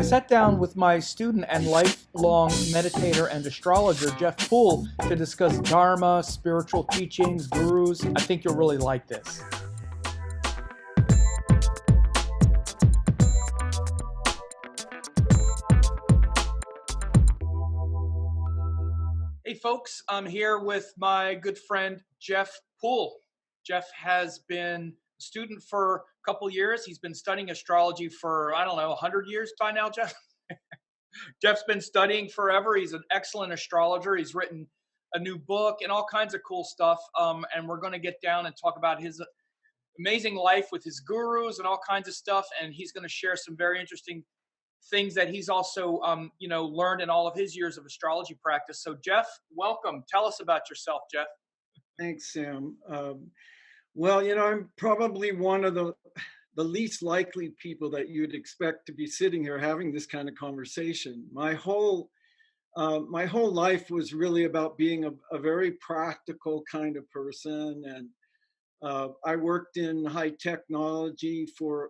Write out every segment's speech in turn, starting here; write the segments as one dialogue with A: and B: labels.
A: I sat down with my student and lifelong meditator and astrologer, Jeff Poole, to discuss Dharma, spiritual teachings, gurus. I think you'll really like this. Hey folks, I'm here with my good friend Jeff Poole. Jeff has been a student for a couple years. He's been studying astrology for, I don't know, 100 years by now, Jeff? Jeff's been studying forever. He's an excellent astrologer. He's written a new book and all kinds of cool stuff. And we're going to get down and talk about his amazing life with his gurus and all kinds of stuff. And he's going to share some very interesting things that he's also, learned in all of his years of astrology practice. So, Jeff, welcome. Tell us about yourself, Jeff.
B: Thanks, Sam. I'm probably one of the least likely people that you'd expect to be sitting here having this kind of conversation. My whole life was really about being a very practical kind of person, and I worked in high technology for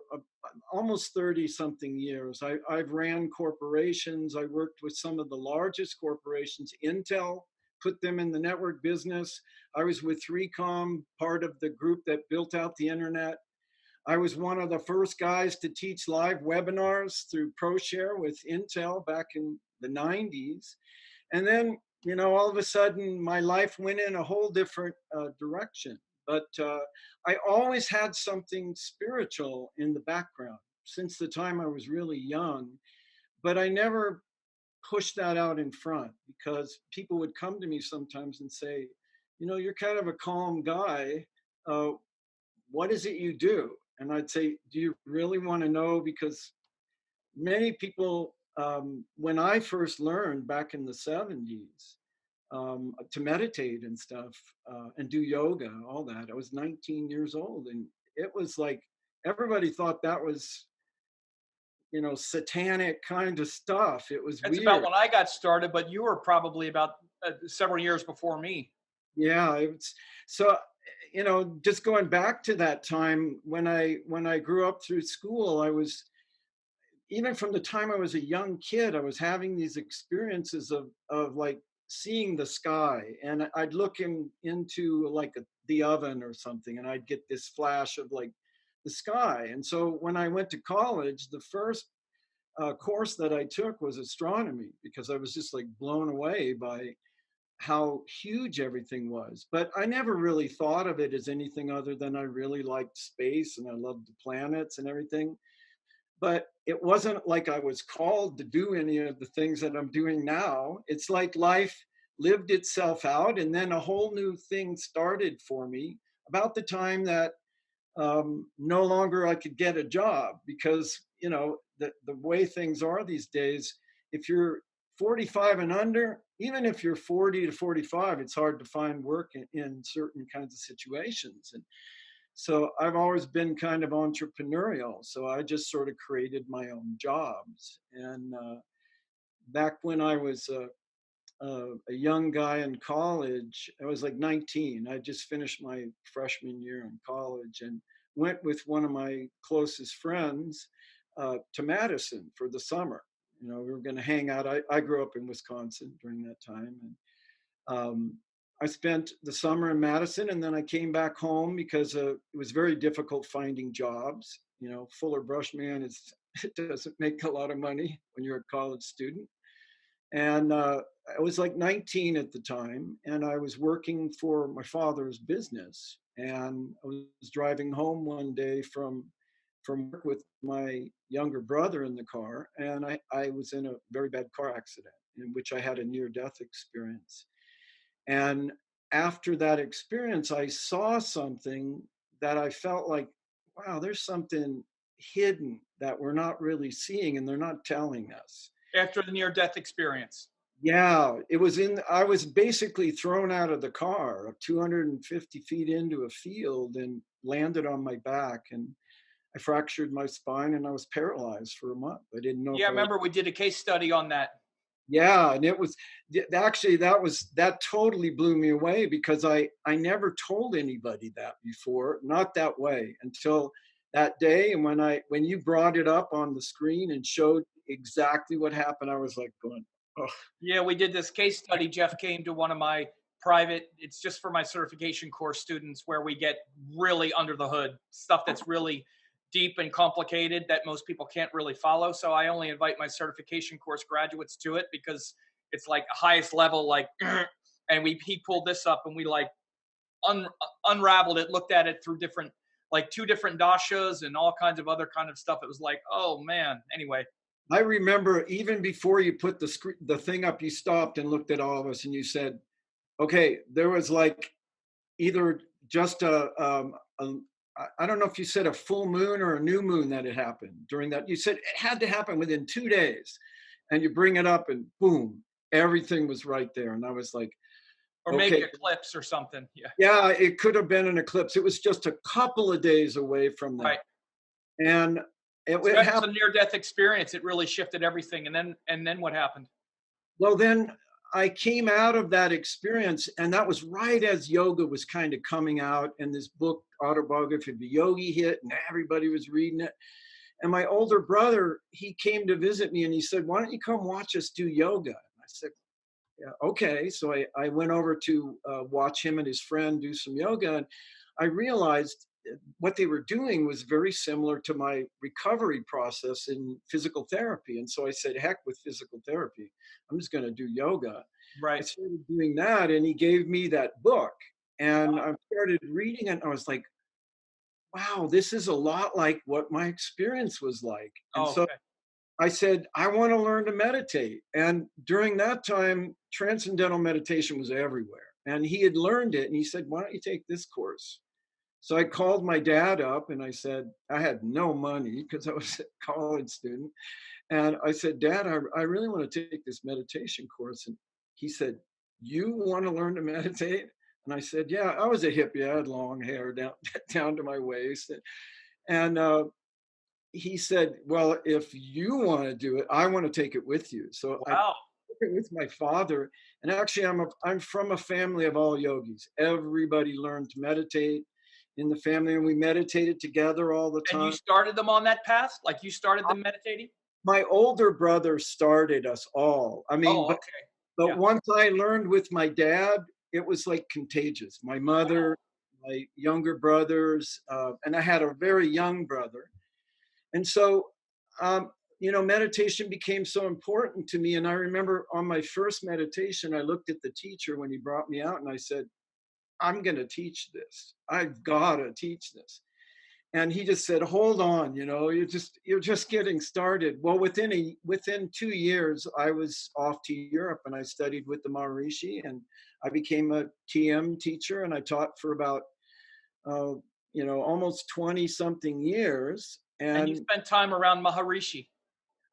B: almost 30 something years. I've ran corporations. I worked with some of the largest corporations, Intel, put them in the network business. I was with 3Com, part of the group that built out the internet. I was one of the first guys to teach live webinars through ProShare with Intel back in the 90s. And then, all of a sudden, my life went in a whole different direction. But I always had something spiritual in the background since the time I was really young. But I never pushed that out in front because people would come to me sometimes and say, you're kind of a calm guy. What is it you do? And I'd say, do you really want to know? Because many people, when I first learned back in the 70s to meditate and stuff and do yoga, all that, I was 19 years old. And it was like, everybody thought that was, satanic kind of stuff. It was
A: That's
B: weird.
A: about when I got started, but you were probably about several years before me.
B: Yeah, it's so, just going back to that time when I grew up through school, I was, even from the time I was a young kid, I was having these experiences of like seeing the sky, and I'd look into like the oven or something, and I'd get this flash of like the sky. And so when I went to college, the first course that I took was astronomy, because I was just like blown away by how huge everything was. But I never really thought of it as anything other than I really liked space and I loved the planets and everything. But it wasn't like I was called to do any of the things that I'm doing now. It's like life lived itself out, and then a whole new thing started for me about the time that no longer I could get a job, because the way things are these days, if you're 45 and under, even if you're 40 to 45, it's hard to find work in certain kinds of situations. And so I've always been kind of entrepreneurial. So I just sort of created my own jobs. And back when I was a young guy in college, I was like 19. I just finished my freshman year in college and went with one of my closest friends to Madison for the summer. We were going to hang out. I grew up in Wisconsin during that time. And I spent the summer in Madison, and then I came back home because it was very difficult finding jobs. Fuller Brushman it doesn't make a lot of money when you're a college student. And I was like 19 at the time, and I was working for my father's business. And I was driving home one day from work with my younger brother in the car, and I was in a very bad car accident in which I had a near-death experience. And after that experience, I saw something that I felt like, wow, there's something hidden that we're not really seeing, and they're not telling us.
A: After the near-death experience.
B: Yeah, I was basically thrown out of the car 250 feet into a field and landed on my back, and I fractured my spine and I was paralyzed for a month. I didn't know.
A: Yeah, I remember we did a case study on that.
B: Yeah, and it was actually that totally blew me away, because I never told anybody that before, not that way, until that day. And when you brought it up on the screen and showed exactly what happened. I was like going, oh,
A: Yeah, we did this case study. Jeff came to one of my private, it's just for my certification course students, where we get really under the hood stuff that's really deep and complicated that most people can't really follow. So I only invite my certification course graduates to it because it's like highest level, like, and he pulled this up and we like un, unraveled it, looked at it through different, like two different dashas and all kinds of other kind of stuff. It was like, oh man. Anyway,
B: I remember even before you put the thing up, you stopped and looked at all of us and you said, okay, there was like either just a I don't know if you said a full moon or a new moon that had happened during that. You said it had to happen within 2 days. And you bring it up and boom, everything was right there. And I was like,
A: or maybe
B: okay,
A: eclipse or something. Yeah.
B: yeah, it could have been an eclipse. It was just a couple of days away from that.
A: Right.
B: And
A: So
B: it
A: that was a
B: happened.
A: near-death experience. It really shifted everything. And then what happened?
B: Well, then I came out of that experience, and that was right as yoga was kind of coming out, and this book, Autobiography of a Yogi, hit, and everybody was reading it. And my older brother, he came to visit me, and he said, "Why don't you come watch us do yoga?" And I said, "Yeah, okay." So I went over to watch him and his friend do some yoga, and I realized what they were doing was very similar to my recovery process in physical therapy. And so I said, heck with physical therapy. I'm just going to do yoga. I
A: Right.
B: started doing that, and he gave me that book. And I started reading it, and I was like, wow, this is a lot like what my experience was like. And
A: Oh,
B: so
A: okay.
B: I said, I want to learn to meditate. And during that time, transcendental meditation was everywhere. And he had learned it. And he said, why don't you take this course? So I called my dad up and I said, I had no money because I was a college student. And I said, Dad, I really want to take this meditation course. And he said, you want to learn to meditate? And I said, yeah, I was a hippie. I had long hair down, down to my waist. And he said, well, if you want to do it, I want to take it with you. So I
A: Wow.
B: took it with my father. And actually, I'm from a family of all yogis. Everybody learned to meditate in the family, and we meditated together all the
A: And you
B: time.
A: started them on that path? Like you started them meditating?
B: My older brother started us all. I mean,
A: Oh,
B: but
A: okay.
B: but
A: Yeah.
B: once I learned with my dad, it was like contagious. My
A: Wow.
B: mother, my younger brothers, and I had a very young brother. And so, um, meditation became so important to me. And I remember on my first meditation, I looked at the teacher when he brought me out and I said, I'm going to teach this. I've got to teach this. And he just said, hold on, you're just getting started. Well, within 2 years, I was off to Europe and I studied with the Maharishi, and I became a TM teacher, and I taught for about uh, almost 20 something years.
A: And you
B: And
A: spent time around Maharishi.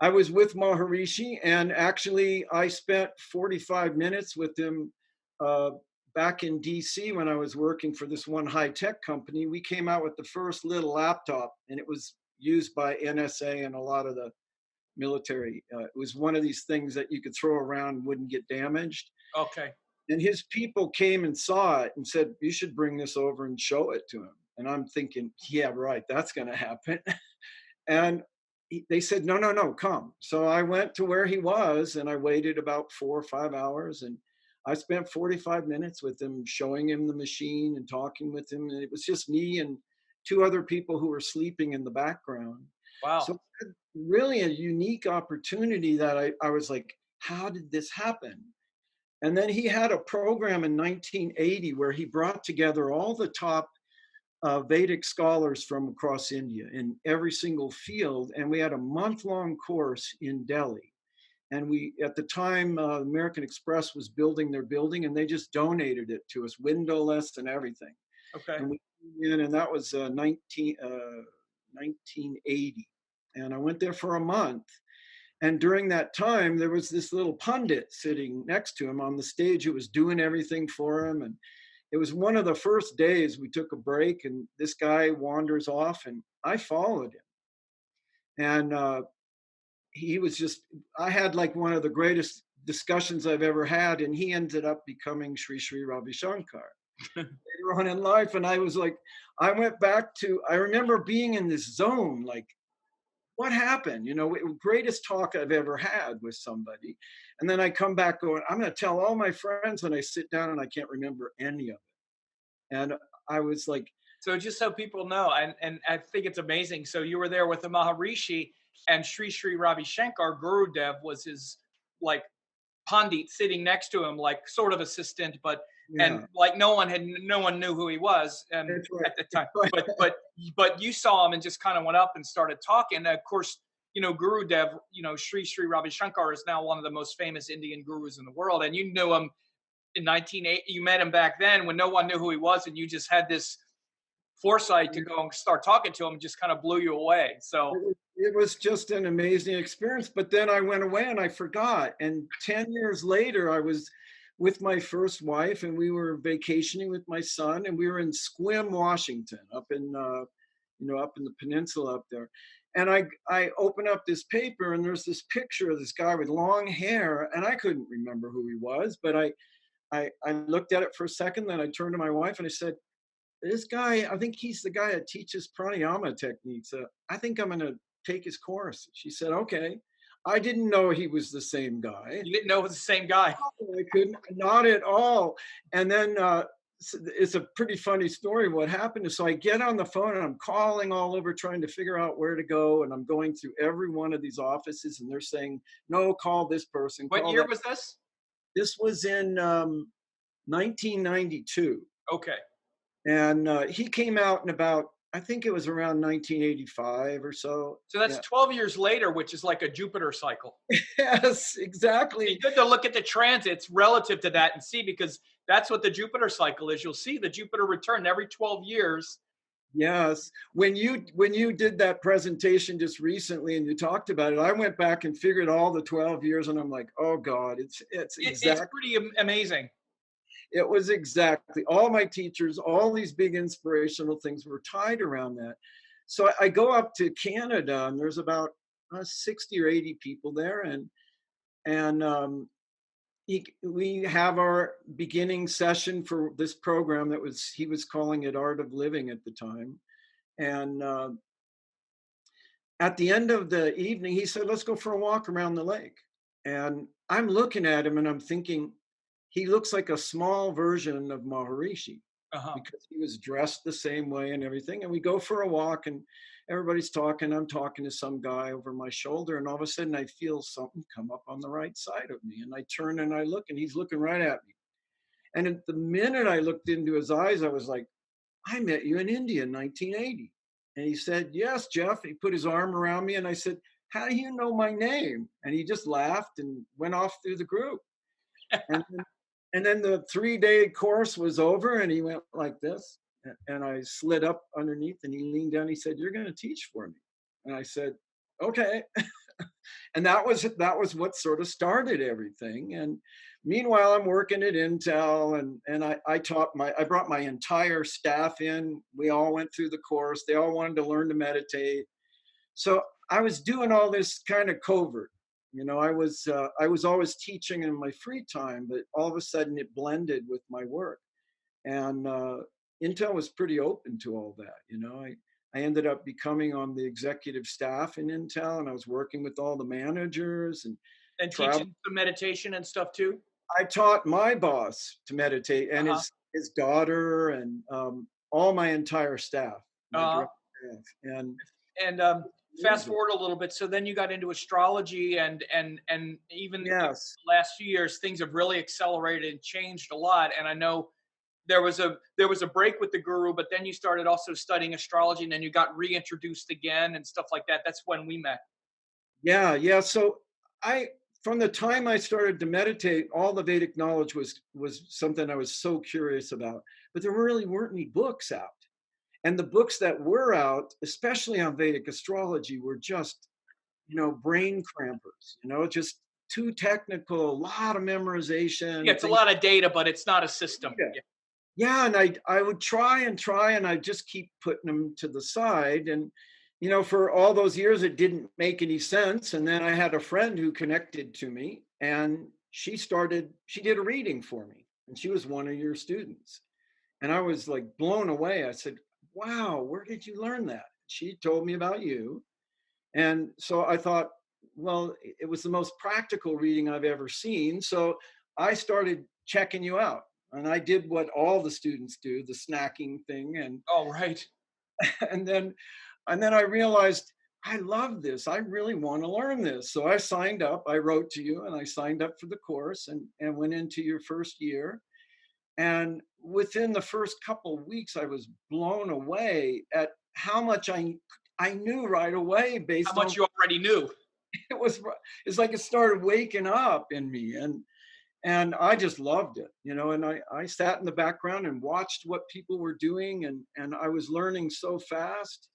B: I was with Maharishi, and actually, I spent 45 minutes with him uh, back in DC when I was working for this one high tech company. We came out with the first little laptop, and it was used by NSA and a lot of the military. It was one of these things that you could throw around and wouldn't get damaged.
A: Okay.
B: And his people came and saw it and said, you should bring this over and show it to him. And I'm thinking, yeah, right, that's going to happen. And they said, no, no, no, come. So I went to where he was and I waited about 4 or 5 hours. And I spent 45 minutes with him, showing him the machine and talking with him. And it was just me and two other people who were sleeping in the background.
A: Wow.
B: So really a unique opportunity that I was like, how did this happen? And then he had a program in 1980 where he brought together all the top Vedic scholars from across India in every single field. And we had a month-long course in Delhi. And we, at the time, American Express was building their building, and they just donated it to us, windowless and everything.
A: Okay.
B: And we came in, and that was 1980. And I went there for a month. And during that time, there was this little pundit sitting next to him on the stage who was doing everything for him. And it was one of the first days we took a break, and this guy wanders off, and I followed him. And he was just, I had like one of the greatest discussions I've ever had, and he ended up becoming Sri Sri Ravi Shankar later on in life. And I was like, I went back to, I remember being in this zone, like, what happened? Greatest talk I've ever had with somebody. And then I come back going, I'm going to tell all my friends, and I sit down and I can't remember any of it. And I was like,
A: So just so people know, and I think it's amazing. So you were there with the Maharishi, and Sri Ravi Shankar, Guru Dev, was his like Pandit sitting next to him, like sort of assistant, but and
B: yeah,
A: like no one knew who he was
B: that's
A: at the
B: right.
A: time. But you saw him and just kind of went up and started talking. And of course, Guru Dev, Sri Ravi Shankar is now one of the most famous Indian gurus in the world, and you knew him in 1980. You met him back then when no one knew who he was, and you just had this foresight to go and start talking to him, and just kind of blew you away. So
B: It was just an amazing experience. But then I went away and I forgot. And 10 years later, I was with my first wife and we were vacationing with my son, and we were in Squim, Washington, up in the peninsula up there. And I open up this paper and there's this picture of this guy with long hair, and I couldn't remember who he was, but I looked at it for a second, then I turned to my wife and I said, this guy, I think he's the guy that teaches pranayama techniques. I think I'm going to take his course. She said, okay. I didn't know he was the same guy.
A: you didn't know it was the same guy.
B: I couldn't, not at all. And then it's a pretty funny story. What happened is, so I get on the phone and I'm calling all over trying to figure out where to go. And I'm going through every one of these offices and they're saying, no, call this person.
A: What
B: Call
A: year
B: that.
A: was this?
B: This was in 1992.
A: Okay.
B: And he came out in about, I think it was around 1985 or so.
A: So that's
B: Yeah.
A: 12 years later, which is like a Jupiter cycle.
B: Yes, exactly.
A: It's good to look at the transits relative to that and see, because that's what the Jupiter cycle is. You'll see the Jupiter return every 12 years.
B: Yes. When you did that presentation just recently and you talked about it, I went back and figured all the 12 years and I'm like, oh God, it's
A: It's
B: exact.
A: pretty amazing.
B: It was exactly all my teachers, all these big inspirational things were tied around that. So I go up to Canada and there's about 60 or 80 people there, and we have our beginning session for this program that was he was calling it Art of Living at the time. And at the end of the evening, he said, let's go for a walk around the lake. And I'm looking at him and I'm thinking, he looks like a small version of Maharishi
A: Uh-huh.
B: because he was dressed the same way and everything. And we go for a walk and everybody's talking. I'm talking to some guy over my shoulder. And all of a sudden I feel something come up on the right side of me. And I turn and I look and he's looking right at me. And at the minute I looked into his eyes, I was like, I met you in India in 1980. And he said, yes, Jeff. He put his arm around me and I said, how do you know my name? And he just laughed and went off through the group. And then the 3-day course was over and he went like this. And I slid up underneath and he leaned down. He said, you're going to teach for me. And I said, okay. And that was what sort of started everything. And meanwhile, I'm working at Intel, and I brought my entire staff in. We all went through the course. They all wanted to learn to meditate. So I was doing all this kind of covert. I was always teaching in my free time, but all of a sudden it blended with my work. And Intel was pretty open to all that. I ended up becoming on the executive staff in Intel, and I was working with all the managers and
A: And
B: travel.
A: teaching some meditation and stuff too.
B: I taught my boss to meditate and
A: Uh-huh.
B: his daughter and all my entire staff, my
A: Uh-huh.
B: direct staff. And
A: And fast forward a little bit. So then you got into astrology, and even in the
B: yes,
A: last few years, things have really accelerated and changed a lot. And I know there was a break with the guru, but then you started also studying astrology, and then you got reintroduced again and stuff like that. That's when we met.
B: yeah, yeah. So I, from the time I started to meditate, all the Vedic knowledge was something I was so curious about. But there really weren't any books out. And the books that were out, especially on Vedic astrology, were just, brain crampers, just too technical, a lot of
A: Yeah,
B: memorization,
A: it's a
B: things.
A: lot of data, but it's not a system.
B: Yeah.
A: Yeah.
B: Yeah, and I would try and try, and I just keep putting them to the side. And, for all those years, it didn't make any sense. And then I had a friend who connected to me, and she did a reading for me, and she was one of your students. And I was like blown away. I said, wow, where did you learn that? She told me about you. And so I thought, well, it was the most practical reading I've ever seen. So I started checking you out. And I did what all the students do, the snacking thing. And
A: Oh, right.
B: and then I realized I love this. I really want to learn this. So I signed up. I wrote to you and I signed up for the course and went into your first year. And within the first couple of weeks, I was blown away at how much I knew right away
A: How
B: based on
A: much you already knew.
B: it was. It's like it started waking up in me, and I just loved it, you know. And I sat in the background and watched what people were doing, and I was learning so fast.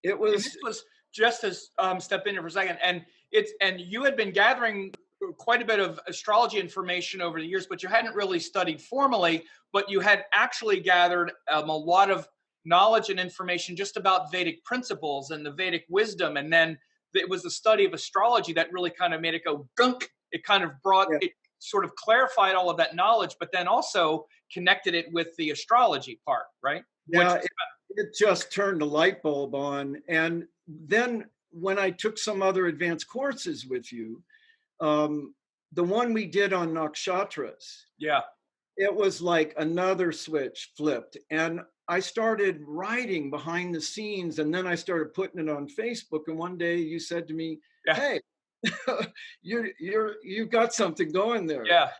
B: It
A: And
B: was
A: this was just to step in here for a second, and you had been gathering quite a bit of astrology information over the years, but you hadn't really studied formally. But you had actually gathered a lot of knowledge and information just about Vedic principles and the Vedic wisdom, and then it was the study of astrology that really kind of made it go gunk. It kind of brought
B: yeah,
A: it, sort of clarified all of that knowledge, but then also connected it with the astrology part, right? Which
B: yeah.
A: was
B: It just turned a light bulb on. And then when I took some other advanced courses with you, um, the one we did on nakshatras,
A: yeah.
B: it was like another switch flipped. And I started writing behind the scenes, and then I started putting it on Facebook. And one day you said to me,
A: Yeah.
B: "Hey, you've got something going there."
A: Yeah.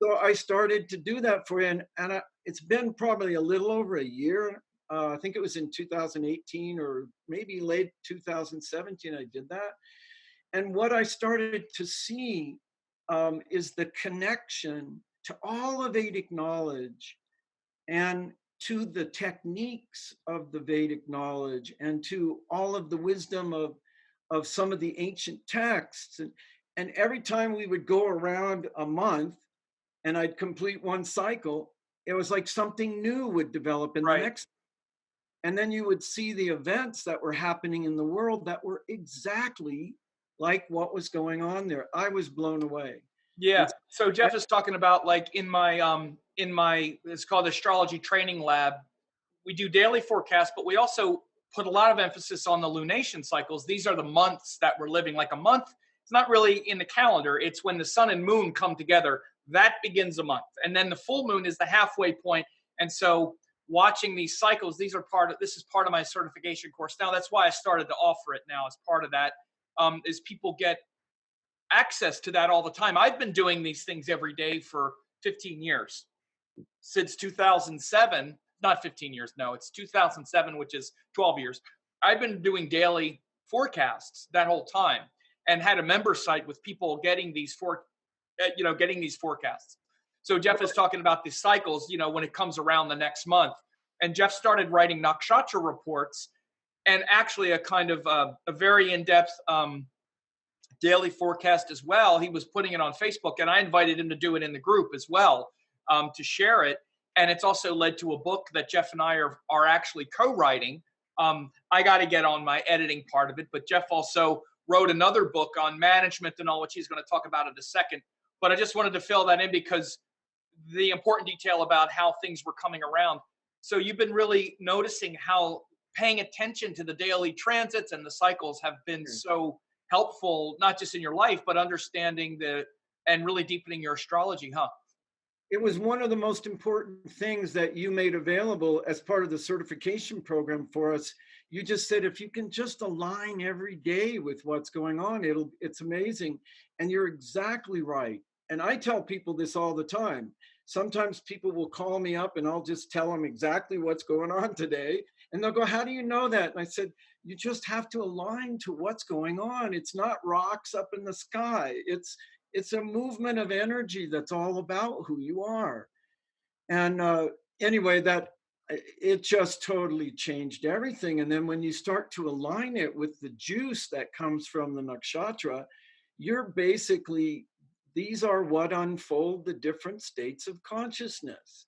B: So I started to do that for you, and it's been probably a little over a year. I think it was in 2018 or maybe late 2017 I did that. And what I started to see is the connection to all of Vedic knowledge and to the techniques of the Vedic knowledge and to all of the wisdom of some of the ancient texts. And every time we would go around a month and I'd complete one cycle, it was like something new would develop in the
A: Right.
B: next. And then you would see the events that were happening in the world that were exactly like what was going on there. I was blown away.
A: Yeah.
B: It's
A: So Jeff is talking about, like, in my it's called astrology training lab. We do daily forecasts, but we also put a lot of emphasis on the lunation cycles. These are the months that we're living. Like, a month, it's not really in the calendar. It's when the sun and moon come together. That begins a month. And then the full moon is the halfway point. And so watching these cycles, this is part of my certification course. Now, that's why I started to offer it now as part of that, is people get access to that all the time. I've been doing these things every day for 15 years, since 2007. Not 15 years, no, it's 2007, which is 12 years. I've been doing daily forecasts that whole time, and had a member site with people getting these getting these forecasts. So Jeff is talking about the cycles, when it comes around the next month. And Jeff started writing nakshatra reports, and actually a kind of a very in-depth daily forecast as well. He was putting it on Facebook, and I invited him to do it in the group as well, to share it. And it's also led to a book that Jeff and I are actually co-writing. I got to get on my editing part of it, but Jeff also wrote another book on management and all, which he's going to talk about in a second. But I just wanted to fill that in because the important detail about how things were coming around. So you've been really noticing how paying attention to the daily transits and the cycles have been so helpful, not just in your life, but understanding and really deepening your astrology, huh?
B: it was one of the most important things that you made available as part of the certification program for us. You just said, if you can just align every day with what's going on, it's amazing. And you're exactly right. And I tell people this all the time. Sometimes people will call me up and I'll just tell them exactly what's going on today. And they'll go, how do you know that? And I said, you just have to align to what's going on. It's not rocks up in the sky. It's a movement of energy that's all about who you are. And anyway, that it just totally changed everything. And then when you start to align it with the juice that comes from the nakshatra, you're basically, these are what unfold the different states of consciousness.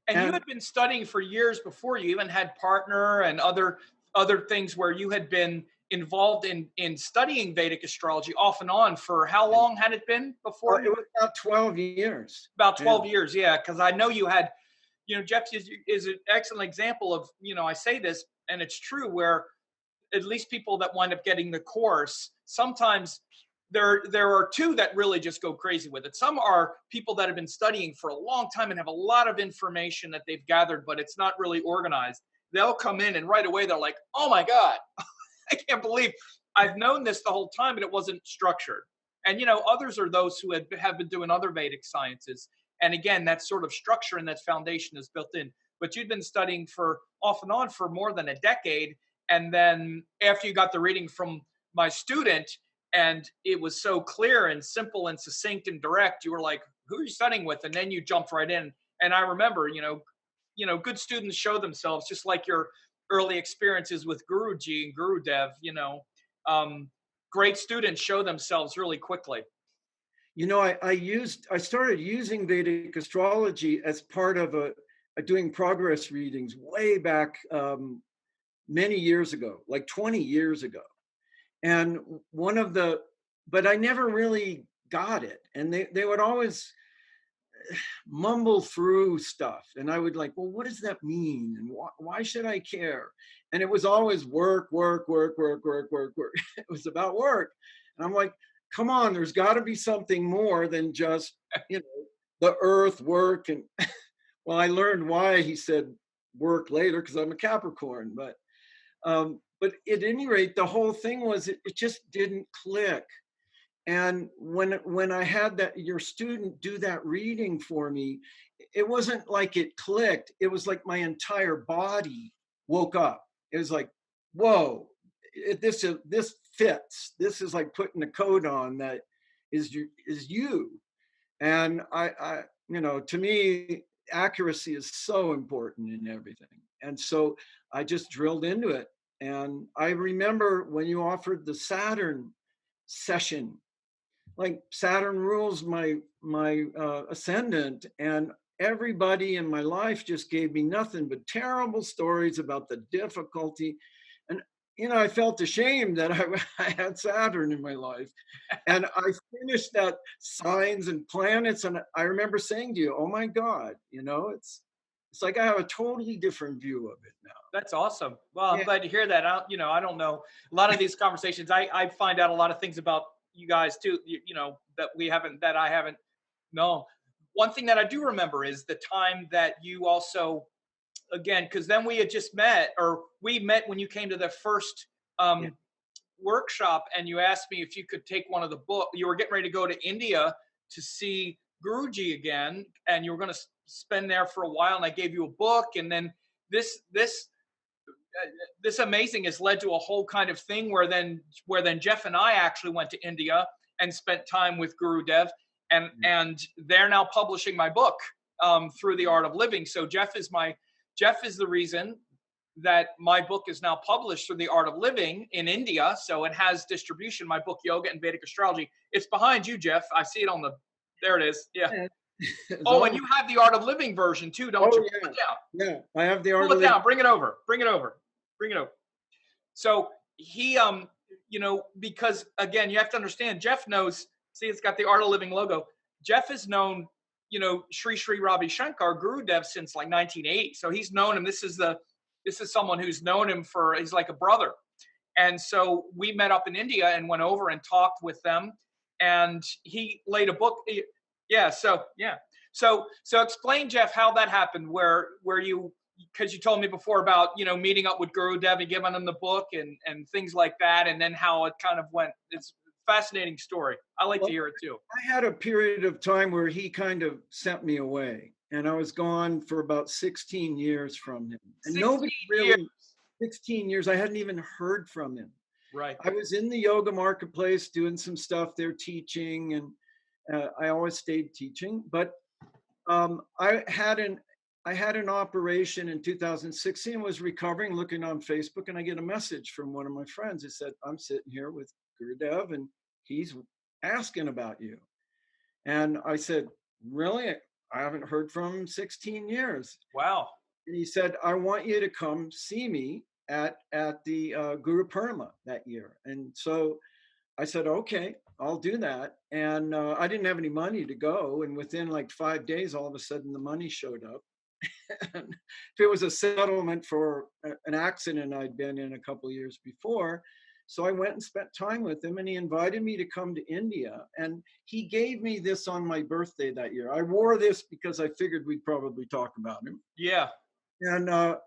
A: And you
B: And
A: had been studying for years before. You even had partner and other things where you had been involved in studying Vedic astrology off and on. For how long had it been before?
B: it was about 12 years.
A: About
B: Yeah.
A: 12 years, yeah. Because I know you had, Jeff is an excellent example of, I say this and it's true, where at least people that wind up getting the course, sometimes there are two that really just go crazy with it. Some are people that have been studying for a long time and have a lot of information that they've gathered, but it's not really organized. They'll come in and right away they're like, "Oh my God, I can't believe I've known this the whole time and it wasn't structured." And others are those who have been doing other Vedic sciences. And again, that sort of structure and that foundation is built in. But you'd been studying for off and on for more than a decade. And then after you got the reading from my student, and it was so clear and simple and succinct and direct, you were like, "Who are you studying with?" And then you jumped right in. And I remember, good students show themselves, just like your early experiences with Guruji and Gurudev. Um, Great students show themselves really quickly.
B: I started using Vedic astrology as part of a doing progress readings way back many years ago, like 20 years ago. And but I never really got it. And they would always mumble through stuff. And I would like, well, what does that mean? And why should I care? And it was always work, work, work, work, work, work, work. It was about work. And I'm like, come on, there's got to be something more than just, the earth, work. And well, I learned why he said work later, because I'm a Capricorn. But at any rate, the whole thing was it just didn't click. And when I had your student do that reading for me, it wasn't like it clicked. It was like my entire body woke up. It was like, whoa, this fits. This is like putting a coat on that is you. And to me, accuracy is so important in everything. And so I just drilled into it. And I remember when you offered the Saturn session, like Saturn rules my ascendant, and everybody in my life just gave me nothing but terrible stories about the difficulty. And I felt ashamed that I had Saturn in my life. And I finished that signs and planets, and I remember saying to you, "Oh my God, it's like I have a totally different view of it now."
A: That's awesome. Well, I'm glad to hear that. I don't know a lot of these conversations. I find out a lot of things about you guys too, that I haven't known. One thing that I do remember is the time that you also, again, because then we had just met, or we met when you came to the first workshop, and you asked me if you could take one of the book. You were getting ready to go to India to see Guruji again, and you were going to spend there for a while, and I gave you a book, and then this amazing has led to a whole kind of thing where then Jeff and I actually went to India and spent time with Gurudev, and they're now publishing my book through the Art of Living. So Jeff is the reason that my book is now published through the Art of Living in India. So it has distribution. My book, Yoga and Vedic Astrology. It's behind you, Jeff. I see it there it is. Yeah. Oh, and you have the Art of Living version too, don't you?
B: Yeah.
A: Pull it down.
B: Yeah, I have the Art
A: Pull
B: of
A: it
B: Living.
A: down. Bring it over. So he, because again, you have to understand, Jeff knows, see, it's got the Art of Living logo. Jeff has known, Sri Ravi Shankar Gurudev since like 1980. So he's known him. This is someone who's known him he's like a brother. And so we met up in India and went over and talked with them. And he laid a book. So explain, Jeff, how that happened, where you, because you told me before about, meeting up with Gurudev and giving him the book and things like that. And then how it kind of went. It's a fascinating story. I like to hear it too.
B: I had a period of time where he kind of sent me away, and I was gone for about 16 years from him. And nobody really, 16 years, I hadn't even heard from him.
A: Right.
B: I was in the yoga marketplace doing some stuff there, teaching, and I always stayed teaching. But I had an operation in 2016, was recovering, looking on Facebook, and I get a message from one of my friends. It said, "I'm sitting here with Gurudev, and he's asking about you." And I said, "Really? I haven't heard from him in 16 years.
A: Wow."
B: And he said, "I want you to come see me at the Guru Purnima that year." And so I said, "Okay, I'll do that." And I didn't have any money to go. And within like 5 days, all of a sudden the money showed up. And if it was a settlement for an accident I'd been in a couple of years before. So I went and spent time with him, and he invited me to come to India. And he gave me this on my birthday that year. I wore this because I figured we'd probably talk about him.
A: Yeah.
B: And at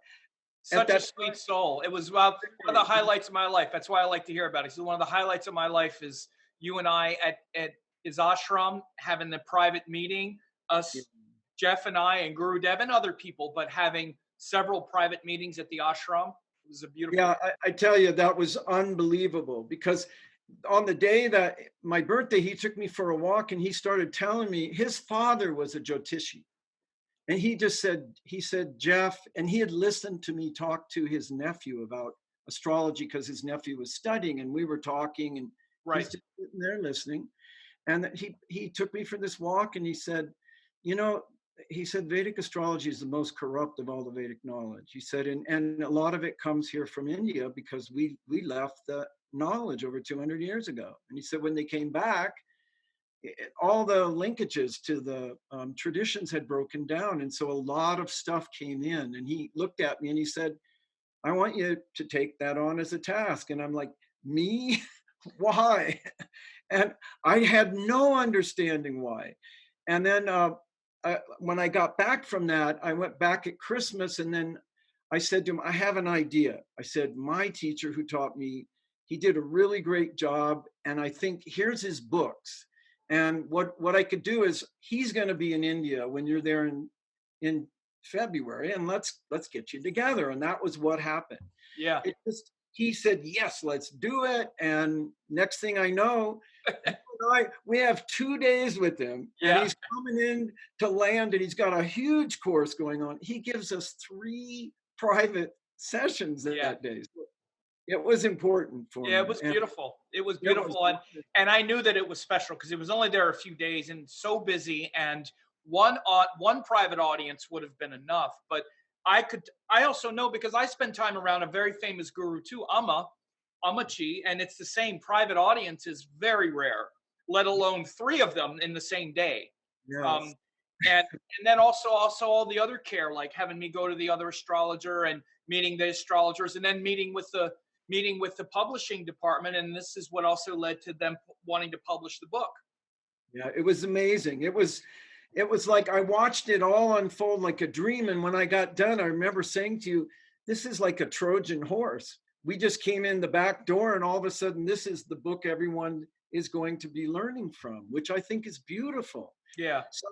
A: Such a
B: that
A: sweet soul. It was one of the highlights of my life. That's why I like to hear about it. So one of the highlights of my life is you and I at his ashram having the private meeting. Us, Jeff and I, and Guru Dev and other people, but having several private meetings at the ashram. It was a beautiful.
B: Yeah, I tell you, that was unbelievable, because on the day that my birthday, he took me for a walk and he started telling me his father was a Jyotishi. And he said, Jeff, and he had listened to me talk to his nephew about astrology because his nephew was studying, and we were talking, and
A: Right.
B: he's just sitting there listening. And he took me for this walk, and he said, you know, he said, Vedic astrology is the most corrupt of all the Vedic knowledge. He said, and a lot of it comes here from India because we left the knowledge over 200 years ago. And he said, when they came back, all the linkages to the traditions had broken down. And so a lot of stuff came in. And he looked at me and he said, I want you to take that on as a task. And I'm like, me? Why? And I had no understanding why. And then when I got back from that, I went back at Christmas, and then I said to him, I have an idea. I said, my teacher who taught me, he did a really great job. And I think here's his books. And what I could do is, he's going to be in India when you're there in February, and let's get you together. And that was what happened.
A: Yeah.
B: He said, yes, let's do it. And next thing I know, we have 2 days with him, and he's coming in to land, and he's got a huge course going on. He gives us 3 private sessions that day. So it was important for me.
A: Yeah, it was beautiful. It was beautiful. And I knew that it was special because it was only there a few days and so busy. And one private audience would have been enough. But I also know, because I spend time around a very famous guru too, Amachi, and it's the same. Private audience is very rare, let alone 3 of them in the same day.
B: Yes.
A: And then also all the other care, like having me go to the other astrologer and meeting the astrologers, and then meeting with the publishing department. And this is what also led to them wanting to publish the book.
B: Yeah, it was amazing. It was like I watched it all unfold like a dream. And when I got done, I remember saying to you, this is like a Trojan horse. We just came in the back door, and all of a sudden, this is the book everyone is going to be learning from, which I think is beautiful.
A: Yeah.
B: So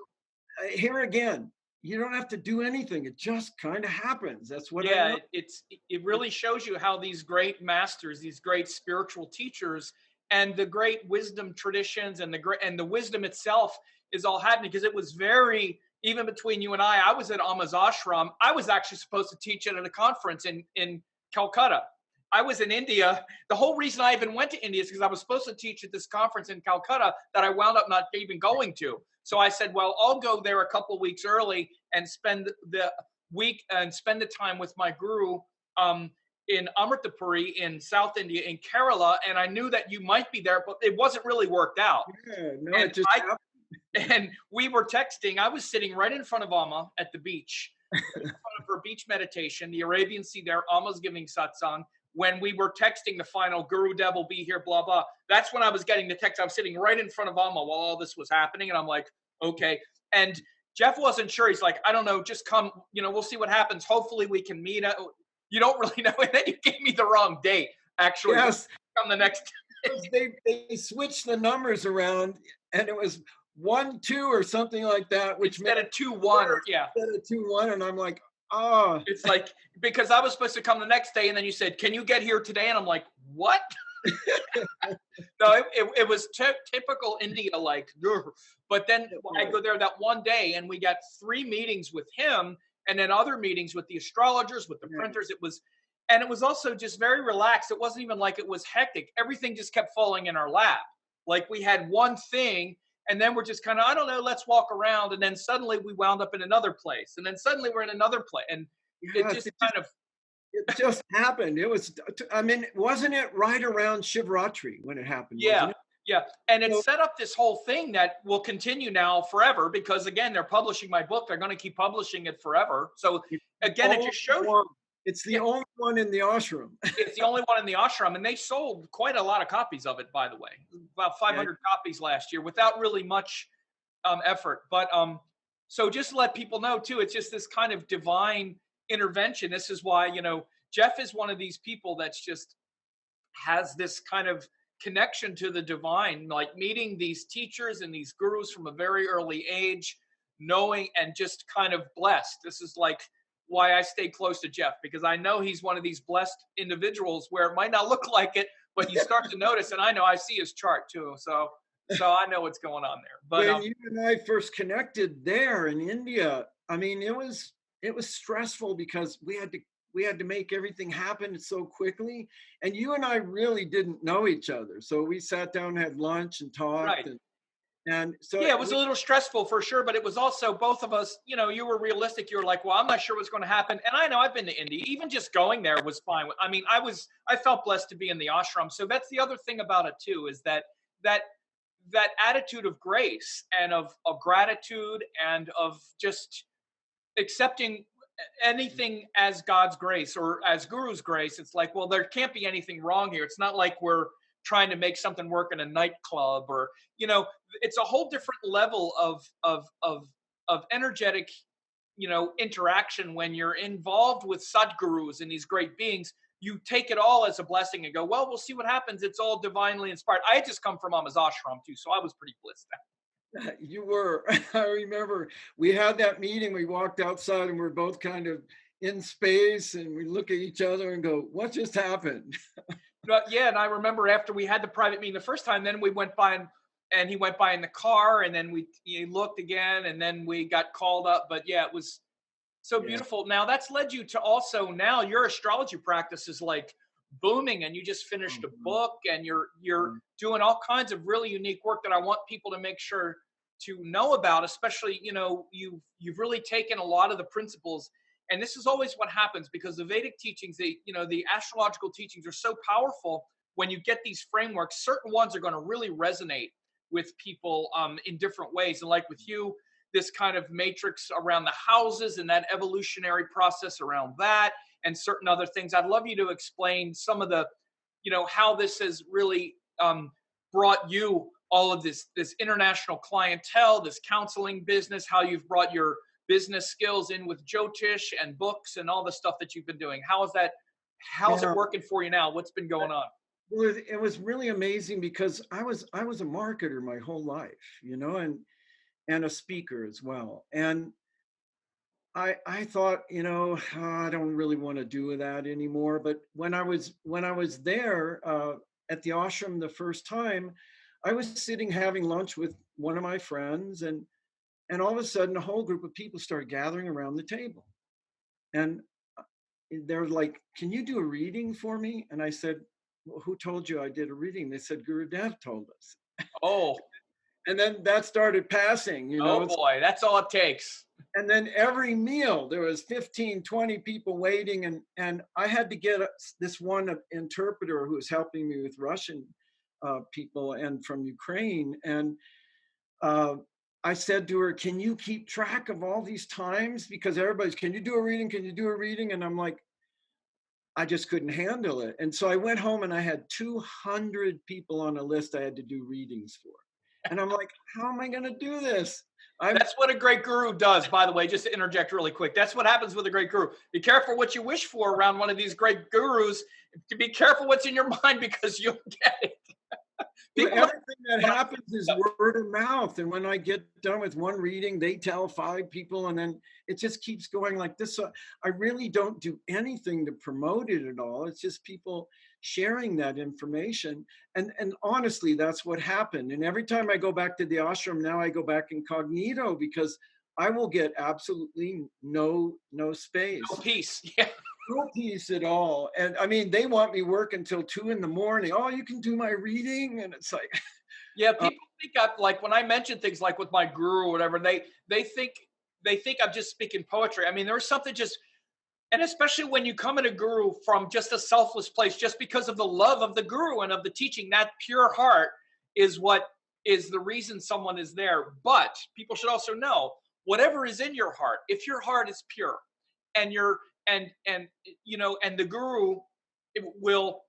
B: here again, you don't have to do anything. It just kind of happens. That's what
A: it really shows you how these great masters, these great spiritual teachers, and the great wisdom traditions and the wisdom itself is all happening. Because it was very, even between you and I was at Amma's ashram. I was actually supposed to teach it at a conference in Calcutta. I was in India. The whole reason I even went to India is because I was supposed to teach at this conference in Calcutta that I wound up not even going to. So I said, well, I'll go there a couple of weeks early and spend the week and spend the time with my guru in Amritapuri in South India, in Kerala. And I knew that you might be there, but it wasn't really worked out.
B: Yeah, no, it just happened.
A: And we were texting. I was sitting right in front of Amma at the beach, in front of her beach meditation, the Arabian Sea there. Amma's giving satsang. When we were texting the final, Guru Dev will be here, blah, blah. That's when I was getting the text. I was sitting right in front of Amma while all this was happening. And I'm like, okay. And Jeff wasn't sure. He's like, I don't know, just come, we'll see what happens. Hopefully we can meet. You don't really know. And then you gave me the wrong date, actually.
B: Yes.
A: On the next
B: they switched the numbers around, and it was 1-2 or something like that, which
A: instead of 2-1, yeah.
B: Instead of 2-1, and I'm like, oh.
A: It's like, because I was supposed to come the next day, and then you said, can you get here today? And I'm like, what? No, it was typical India, like, but then I go there that one day, and we got 3 meetings with him, and then other meetings with the astrologers, with the printers. It was also just very relaxed. It wasn't even like it was hectic. Everything just kept falling in our lap. Like we had one thing, and then we're just kind of, I don't know, let's walk around. And then suddenly we wound up in another place. And then suddenly we're in another place. And it
B: just happened. It was, wasn't it right around Shivratri when it happened?
A: Yeah. Yeah, and it
B: So
A: set up this whole thing that will continue now forever because again, they're publishing my book. They're going to keep publishing it forever. So
B: it's the
A: again, it
B: only
A: just shows.
B: one. It's the
A: Yeah,
B: only one in the ashram.
A: it's the only one in the ashram, and they sold quite a lot of copies of it, by the way, about
B: Yeah.
A: 500 copies last year without really much effort. But so just to let people know too, it's just this kind of divine intervention. This is why Jeff is one of these people that's just has this kind of connection to the divine, like meeting these teachers and these gurus from a very early age, knowing and just kind of blessed. This is like why I stay close to Jeff, because I know he's one of these blessed individuals where it might not look like it, but you start to notice, and I see his chart too. So I know what's going on there. But
B: When you and I first connected there in India, I mean, it was stressful because we had to make everything happen so quickly, and you and I really didn't know each other. So we sat down, had lunch, and talked,
A: right.
B: and so
A: Yeah, it was a little stressful for sure, but it was also both of us, you were realistic. You were like, well, I'm not sure what's going to happen. And I know I've been to India. Even just going there was fine. I mean, I felt blessed to be in the ashram. So that's the other thing about it too, is that that attitude of grace and of gratitude and of just accepting anything as God's grace or as Guru's grace. It's like, well, there can't be anything wrong here. It's not like we're trying to make something work in a nightclub, or it's a whole different level of energetic interaction when you're involved with Sadgurus and these great beings. You take it all as a blessing and go, well, we'll see what happens. It's all divinely inspired. I had just come from Mama's ashram too, so I was pretty blissed.
B: you were. I remember we had that meeting. We walked outside and we're both kind of in space, and we look at each other and go, "What just happened?"
A: But yeah, and I remember after we had the private meeting the first time, then we went by and he went by in the car, and then he looked again, and then we got called up. But yeah, it was so
B: Yeah.
A: beautiful. Now that's led you to also now your astrology practice is like booming, and you just finished a
B: Mhm.
A: book, and you're
B: Mhm.
A: doing all kinds of really unique work that I want people to make sure to know about. Especially, you've really taken a lot of the principles, and this is always what happens because the Vedic teachings, the astrological teachings are so powerful. When you get these frameworks, certain ones are going to really resonate with people in different ways. And like with you, this kind of matrix around the houses and that evolutionary process around that and certain other things. I'd love you to explain some of the, how this has really brought you all of this international clientele, this counseling business, how you've brought your business skills in with Jyotish and books and all the stuff that you've been doing. How's it
B: Yeah.
A: working for you now? What's been going on?
B: Well, it was really amazing because I was a marketer my whole life, and a speaker as well. And I thought, I don't really want to do that anymore. But when I was there at the ashram the first time, I was sitting having lunch with one of my friends, and all of a sudden, a whole group of people started gathering around the table, and they're like, "Can you do a reading for me?" And I said, "Well, who told you I did a reading?" They said, "Gurudev told us."
A: Oh,
B: And then that started passing,
A: oh boy, that's all it takes.
B: and then every meal there was 15, 20 people waiting, and I had to get this one interpreter who was helping me with Russian people and from Ukraine. And uh, I said to her, "Can you keep track of all these times? Because everybody's, can you do a reading? Can you do a reading?" And I'm like, I just couldn't handle it. And so I went home and I had 200 people on a list I had to do readings for. And I'm like, how am I going to do this? I'm
A: That's what a great guru does, by the way, just to interject really quick. That's what happens with a great guru. Be careful what you wish for around one of these great gurus. Be careful what's in your mind because you'll get it. People like,
B: everything that happens is word of mouth. And when I get done with one reading, they tell 5 people, and then it just keeps going like this. So I really don't do anything to promote it at all. It's just people sharing that information. And honestly, that's what happened. And every time I go back to the ashram, now I go back incognito because I will get absolutely no
A: no
B: space.
A: peace. Yeah.
B: No peace at all. And I mean, they want me work until 2 a.m. Oh, you can do my reading. And it's like,
A: Yeah,
B: uh,
A: people think I'm like when I mention things like with my guru or whatever, they think I'm just speaking poetry. I mean, there's something just, and especially when you come at a guru from just a selfless place, just because of the love of the guru and of the teaching, that pure heart, is what is the reason someone is there. But people should also know whatever is in your heart, if your heart is pure and you're and and the guru will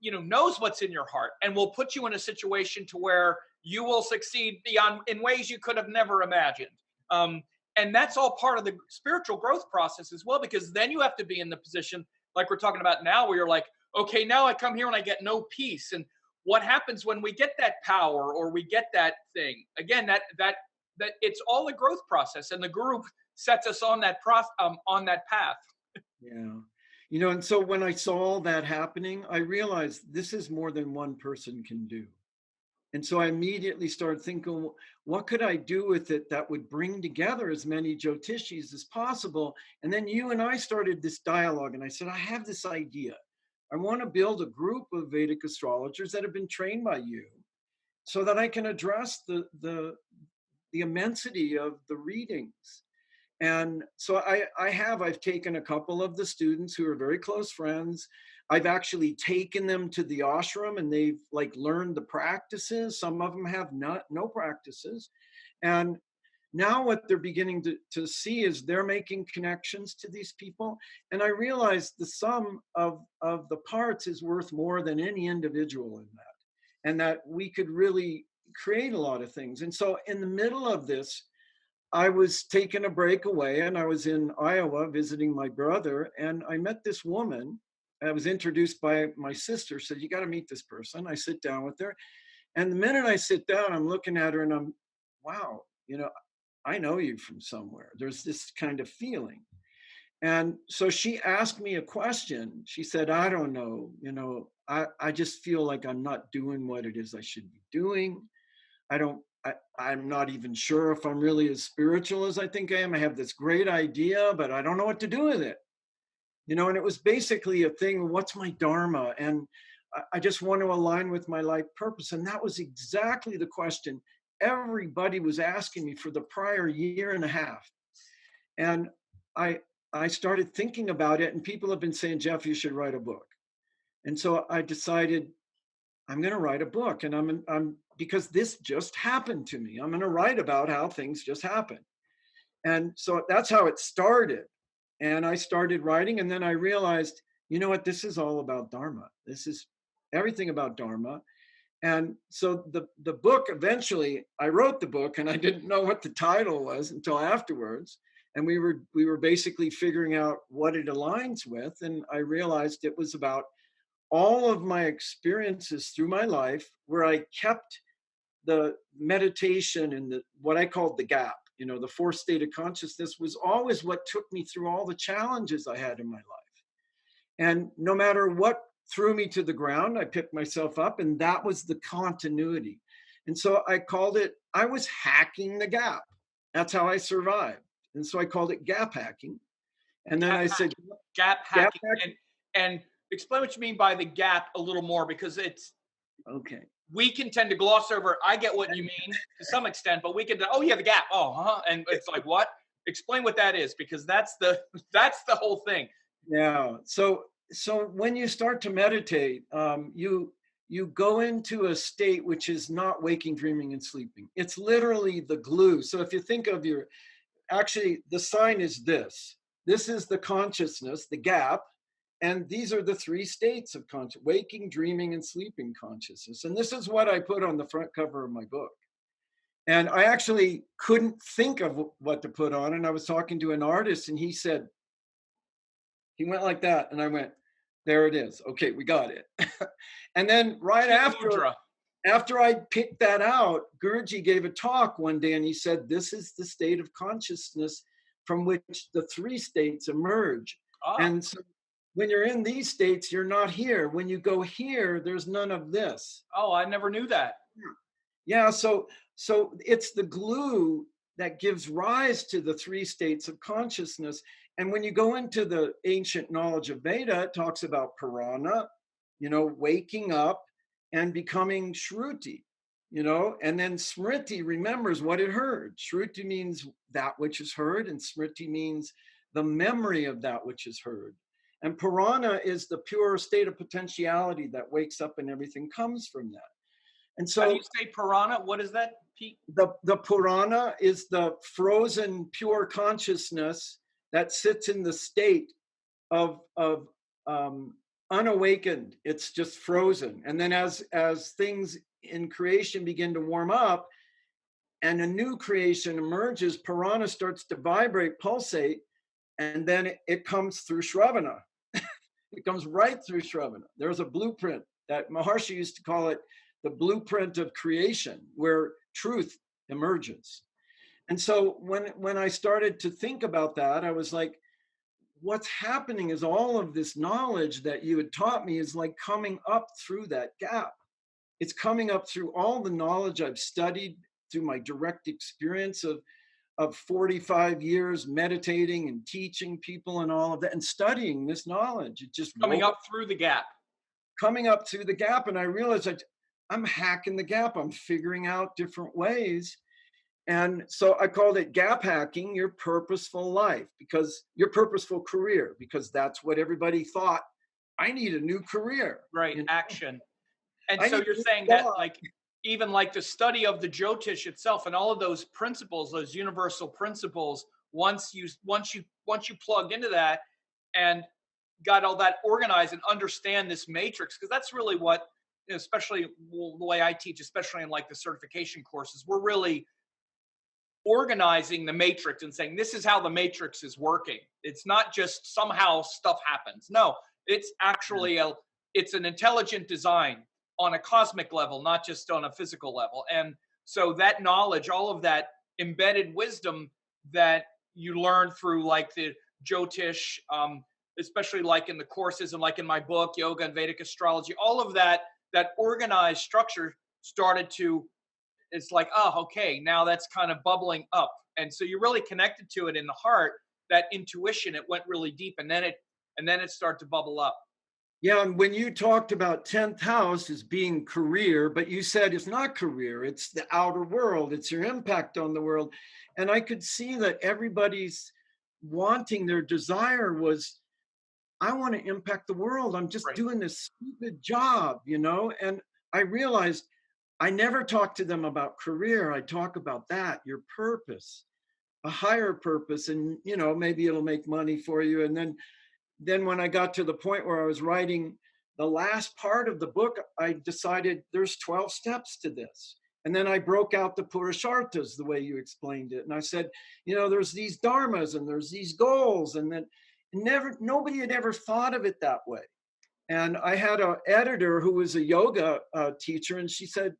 A: knows what's in your heart and will put you in a situation to where you will succeed beyond in ways you could have never imagined. um, and that's all part of the spiritual growth process as well, because then you have to be in the position like we're talking about now, where you're like, okay, now I come here and I get no peace. And what happens when we get that power or we get that thing again, that it's all a growth process, and the guru sets us on that on that path.
B: Yeah. And so when I saw all that happening, I realized this is more than one person can do. And so I immediately started thinking, what could I do with it that would bring together as many Jyotishis as possible? And then you and I started this dialogue, and I said, I have this idea. I want to build a group of Vedic astrologers that have been trained by you so that I can address the immensity of the readings. And so I've taken a couple of the students who are very close friends. I've actually taken them to the ashram and they've like learned the practices. Some of them have no practices. And now what they're beginning to see is they're making connections to these people. And I realized the sum of the parts is worth more than any individual in that. And that we could really create a lot of things. And so in the middle of this, I was taking a break away and I was in Iowa visiting my brother, and I met this woman. I was introduced by my sister, said, you got to meet this person. I sit down with her. And the minute I sit down, I'm looking at her and I'm, wow, I know you from somewhere. There's this kind of feeling. And so she asked me a question. She said, I don't know, I just feel like I'm not doing what it is I should be doing. I'm not even sure if I'm really as spiritual as I think I am. I have this great idea, but I don't know what to do with it. And it was basically a thing, what's my Dharma? And I just want to align with my life purpose. And that was exactly the question everybody was asking me for the prior year and a half. And I started thinking about it, and people have been saying, Jeff, you should write a book. And so I decided I'm going to write a book, and I'm because this just happened to me. I'm going to write about how things just happen. And so that's how it started. And I started writing, and then I realized, you know what, this is all about Dharma. This is everything about Dharma. And so the book, eventually I wrote the book, and I didn't know what the title was until afterwards. And we were basically figuring out what it aligns with. And I realized it was about all of my experiences through my life where I kept the meditation and what I called the gap, the fourth state of consciousness was always what took me through all the challenges I had in my life. And no matter what threw me to the ground, I picked myself up, and that was the continuity. And so I called it, I was hacking the gap. That's how I survived. And so I called it gap hacking. And then I said,
A: gap hacking. And explain what you mean by the gap a little more, because it's
B: okay.
A: We can tend to gloss over. I get what you mean to some extent, but we can. Oh yeah, the gap. Oh, huh. And it's like, what? Explain what that is, because that's the whole thing.
B: Yeah. So when you start to meditate, you go into a state which is not waking, dreaming, and sleeping. It's literally the glue. So if you think of actually the sign is this. This is the consciousness, the gap. And these are the three states of consciousness: waking, dreaming, and sleeping consciousness. And this is what I put on the front cover of my book. And I actually couldn't think of what to put on. And I was talking to an artist, and he went like that. And I went, there it is. Okay, we got it. And then right after I picked that out, Guruji gave a talk one day, and he said, this is the state of consciousness from which the three states emerge. Oh. And so when you're in these states, you're not here. When you go here, there's none of this.
A: Oh, I never knew that.
B: Yeah, so it's the glue that gives rise to the three states of consciousness. And when you go into the ancient knowledge of Veda, it talks about Purana, waking up and becoming Shruti, and then Smriti remembers what it heard. Shruti means that which is heard, and Smriti means the memory of that which is heard. And Purana is the pure state of potentiality that wakes up, and everything comes from that. And
A: How do you
B: so
A: say Purana? What is that, Pete?
B: the Purana is the frozen pure consciousness that sits in the state of unawakened. It's just frozen. And then as things in creation begin to warm up and a new creation emerges, Purana starts to vibrate, pulsate, and then it comes through Shravana. It comes right through Shravana. There's a blueprint that Maharshi used to call it the blueprint of creation, where truth emerges. And so when I started to think about that, I was like, what's happening is all of this knowledge that you had taught me is like coming up through that gap. It's coming up through all the knowledge I've studied through my direct experience of 45 years meditating and teaching people and all of that and studying this knowledge. It just
A: Coming up through the gap.
B: coming up through the gap. And I realized I'm hacking the gap. I'm figuring out different ways. And so I called it gap hacking your purposeful life, because your purposeful career, because that's what everybody thought. I need a new career.
A: Right,
B: You know?
A: action. And
B: I
A: so
B: need
A: you're
B: a new
A: saying that,
B: job.
A: like, even like the study of the Jyotish itself and all of those principles, those universal principles, once you plug into that and got all that organized and understand this matrix, because that's really what, especially the way I teach, especially in like the certification courses, we're really organizing the matrix and saying this is how the matrix is working. It's not just somehow stuff happens. No, it's actually it's an intelligent design on a cosmic level, not just on a physical level. And so that knowledge, all of that embedded wisdom that you learn through like the Jyotish, especially like in the courses and like in my book, Yoga and Vedic Astrology, all of that, that organized structure started to, it's like, oh, okay, now that's kind of bubbling up. And so you're really connected to it in the heart, that intuition, it went really deep, and then it started to bubble up.
B: Yeah, and when you talked about 10th house as being career, but you said it's not career, it's the outer world, it's your impact on the world. And I could see that everybody's wanting, their desire was, I want to impact the world. I'm just
A: Right.
B: doing this stupid job, you know? And I realized I never talk to them about career. I talk about that, your purpose, a higher purpose. And, you know, maybe it'll make money for you. And then when I got to the point where I was writing the last part of the book, I decided there's 12 steps to this. And then I broke out the Purusharthas the way you explained it. And I said, you know, there's these dharmas and there's these goals. And then nobody had ever thought of it that way. And I had an editor who was a yoga teacher, and she said,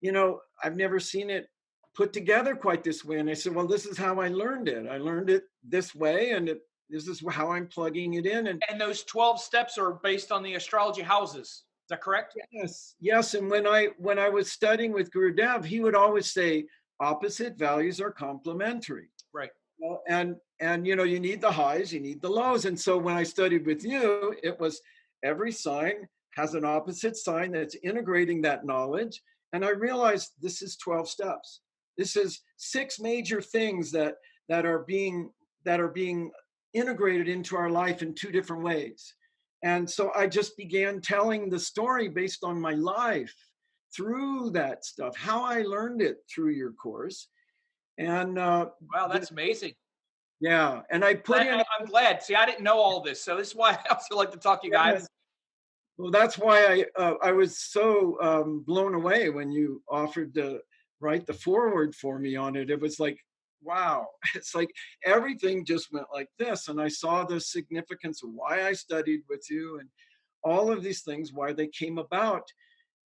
B: you know, I've never seen it put together quite this way. And I said, well, this is how I learned it. I learned it this way, and this is how I'm plugging it in.
A: And those 12 steps are based on the astrology houses. Is that correct?
B: Yes. And when I was studying with Gurudev, he would always say, opposite values are complementary.
A: Right.
B: Well, and you know, you need the highs, you need the lows. And so when I studied with you, it was every sign has an opposite sign that's integrating that knowledge. And I realized this is 12 steps. This is 6 major things that are being integrated into our life in 2 different ways. And so I just began telling the story based on my life through that stuff, how I learned it through your course. And
A: Wow, that's amazing.
B: yeah, and I put in.
A: I'm glad. See, I didn't know all this, so this is why I also like to talk to you guys.
B: Well, that's why I was so blown away when you offered to write the foreword for me on it. It was like, wow, it's like everything just went like this. And I saw the significance of why I studied with you and all of these things, why they came about.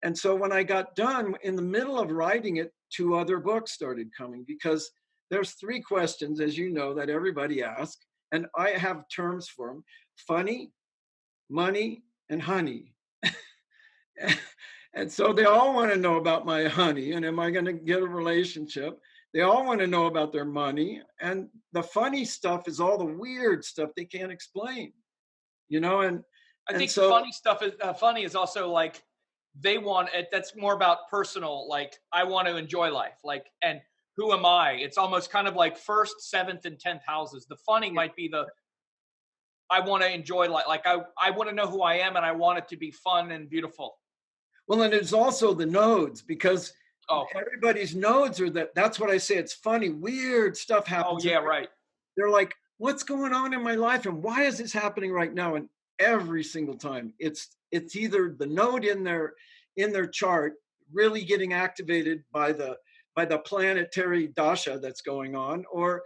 B: And so when I got done, in the middle of writing it, 2 other books started coming, because there's 3 questions, as you know, that everybody asks. And I have terms for them: funny, money, and honey. And so they all want to know about my honey, and am I going to get a relationship? They all want to know about their money. And the funny stuff is all the weird stuff they can't explain, you know? And
A: I think
B: so
A: funny stuff is funny is also like they want it. That's more about personal. Like I want to enjoy life. Like, and who am I? It's almost kind of like 1st, 7th, and 10th houses. The funny might be the I want to enjoy life. Like I want to know who I am, and I want it to be fun and beautiful.
B: Well, and it's also the nodes, because
A: Oh,
B: everybody's nodes are that's what I say. It's funny, weird stuff
A: oh
B: happens.
A: yeah, right.
B: They're like, what's going on in my life? And why is this happening right now? And every single time it's either the node in their chart really getting activated by the planetary dasha that's going on, or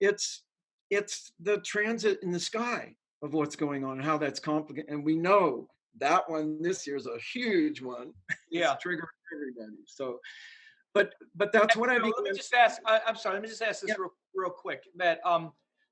B: it's the transit in the sky of what's going on and how that's complicated. And we know that one this year is a huge one. It's
A: Yeah.
B: triggering everybody. So, but that's what I
A: So let me
B: began.
A: just ask. I'm sorry. Let me just ask
B: Yeah.
A: this real quick. That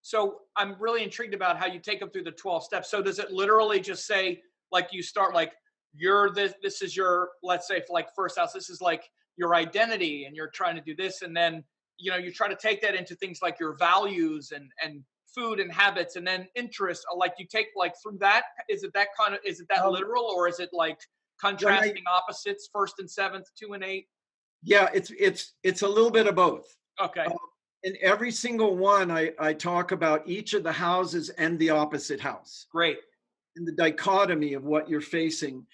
A: so I'm really intrigued about how you take them through the 12 steps. So does it literally just say like you start like you're this? This is your, let's say for like first house. This is like your identity, and you're trying to do this, and then you try to take that into things like your values and food and habits, and then interests. Like you take like through that. Is it that kind of? Is it that
B: Um,
A: literal, or is it like
B: when I
A: contrasting opposites, first and seventh, 2 and 8?
B: Yeah, it's a little bit of both.
A: Okay.
B: Um, in every single one, I talk about each of the houses and the opposite house,
A: Great.
B: and the dichotomy of what you're facing.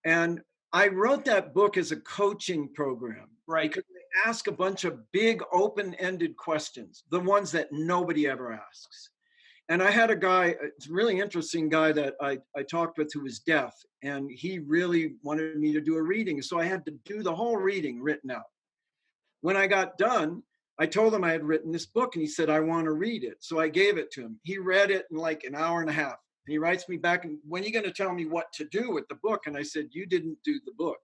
B: And I wrote that book as a coaching program
A: Right.
B: because they ask a bunch of big open-ended questions, the ones that nobody ever asks. And I had a guy, it's a really interesting guy that I talked with, who was deaf, and he really wanted me to do a reading. So I had to do the whole reading written out. When I got done, I told him I had written this book, and he said, I want to read it. So I gave it to him. He read it in like an hour and a half. And he writes me back, and when are you going to tell me what to do with the book? And I said, you didn't do the book.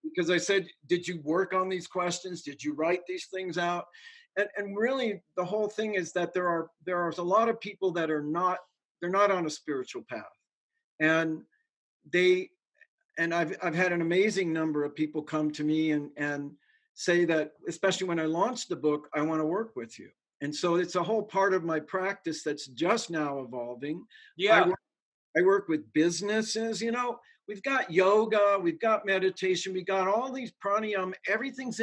B: Because I said, did you work on these questions? Did you write these things out? And really, the whole thing is that there are a lot of people that are not, they're not on a spiritual path. And they, and I've had an amazing number of people come to me and say that, especially when I launched the book, I want to work with you. And so it's a whole part of my practice that's just now evolving. I
A: Yeah.
B: work, I work with businesses, we've got yoga, we've got meditation, we got all these pranayama, everything's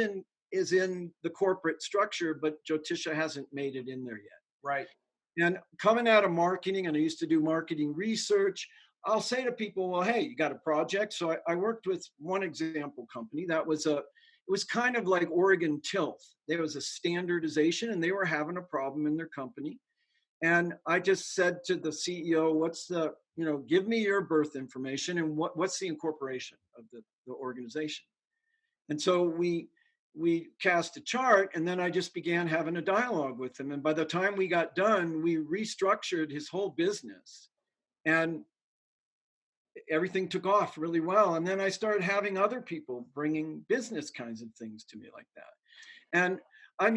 B: is in the corporate structure, but Jyotisha hasn't made it in there yet.
A: Right.
B: And coming out of marketing, and I used to do marketing research, I'll say to people, well, hey, you got a project? So I worked with one example company that it was kind of like Oregon Tilth. There was a standardization, and they were having a problem in their company. And I just said to the CEO, give me your birth information and what's the incorporation of the organization. And so we cast a chart, and then I just began having a dialogue with him. And by the time we got done, we restructured his whole business, and everything took off really well. And then I started having other people bringing business kinds of things to me like that. And I'm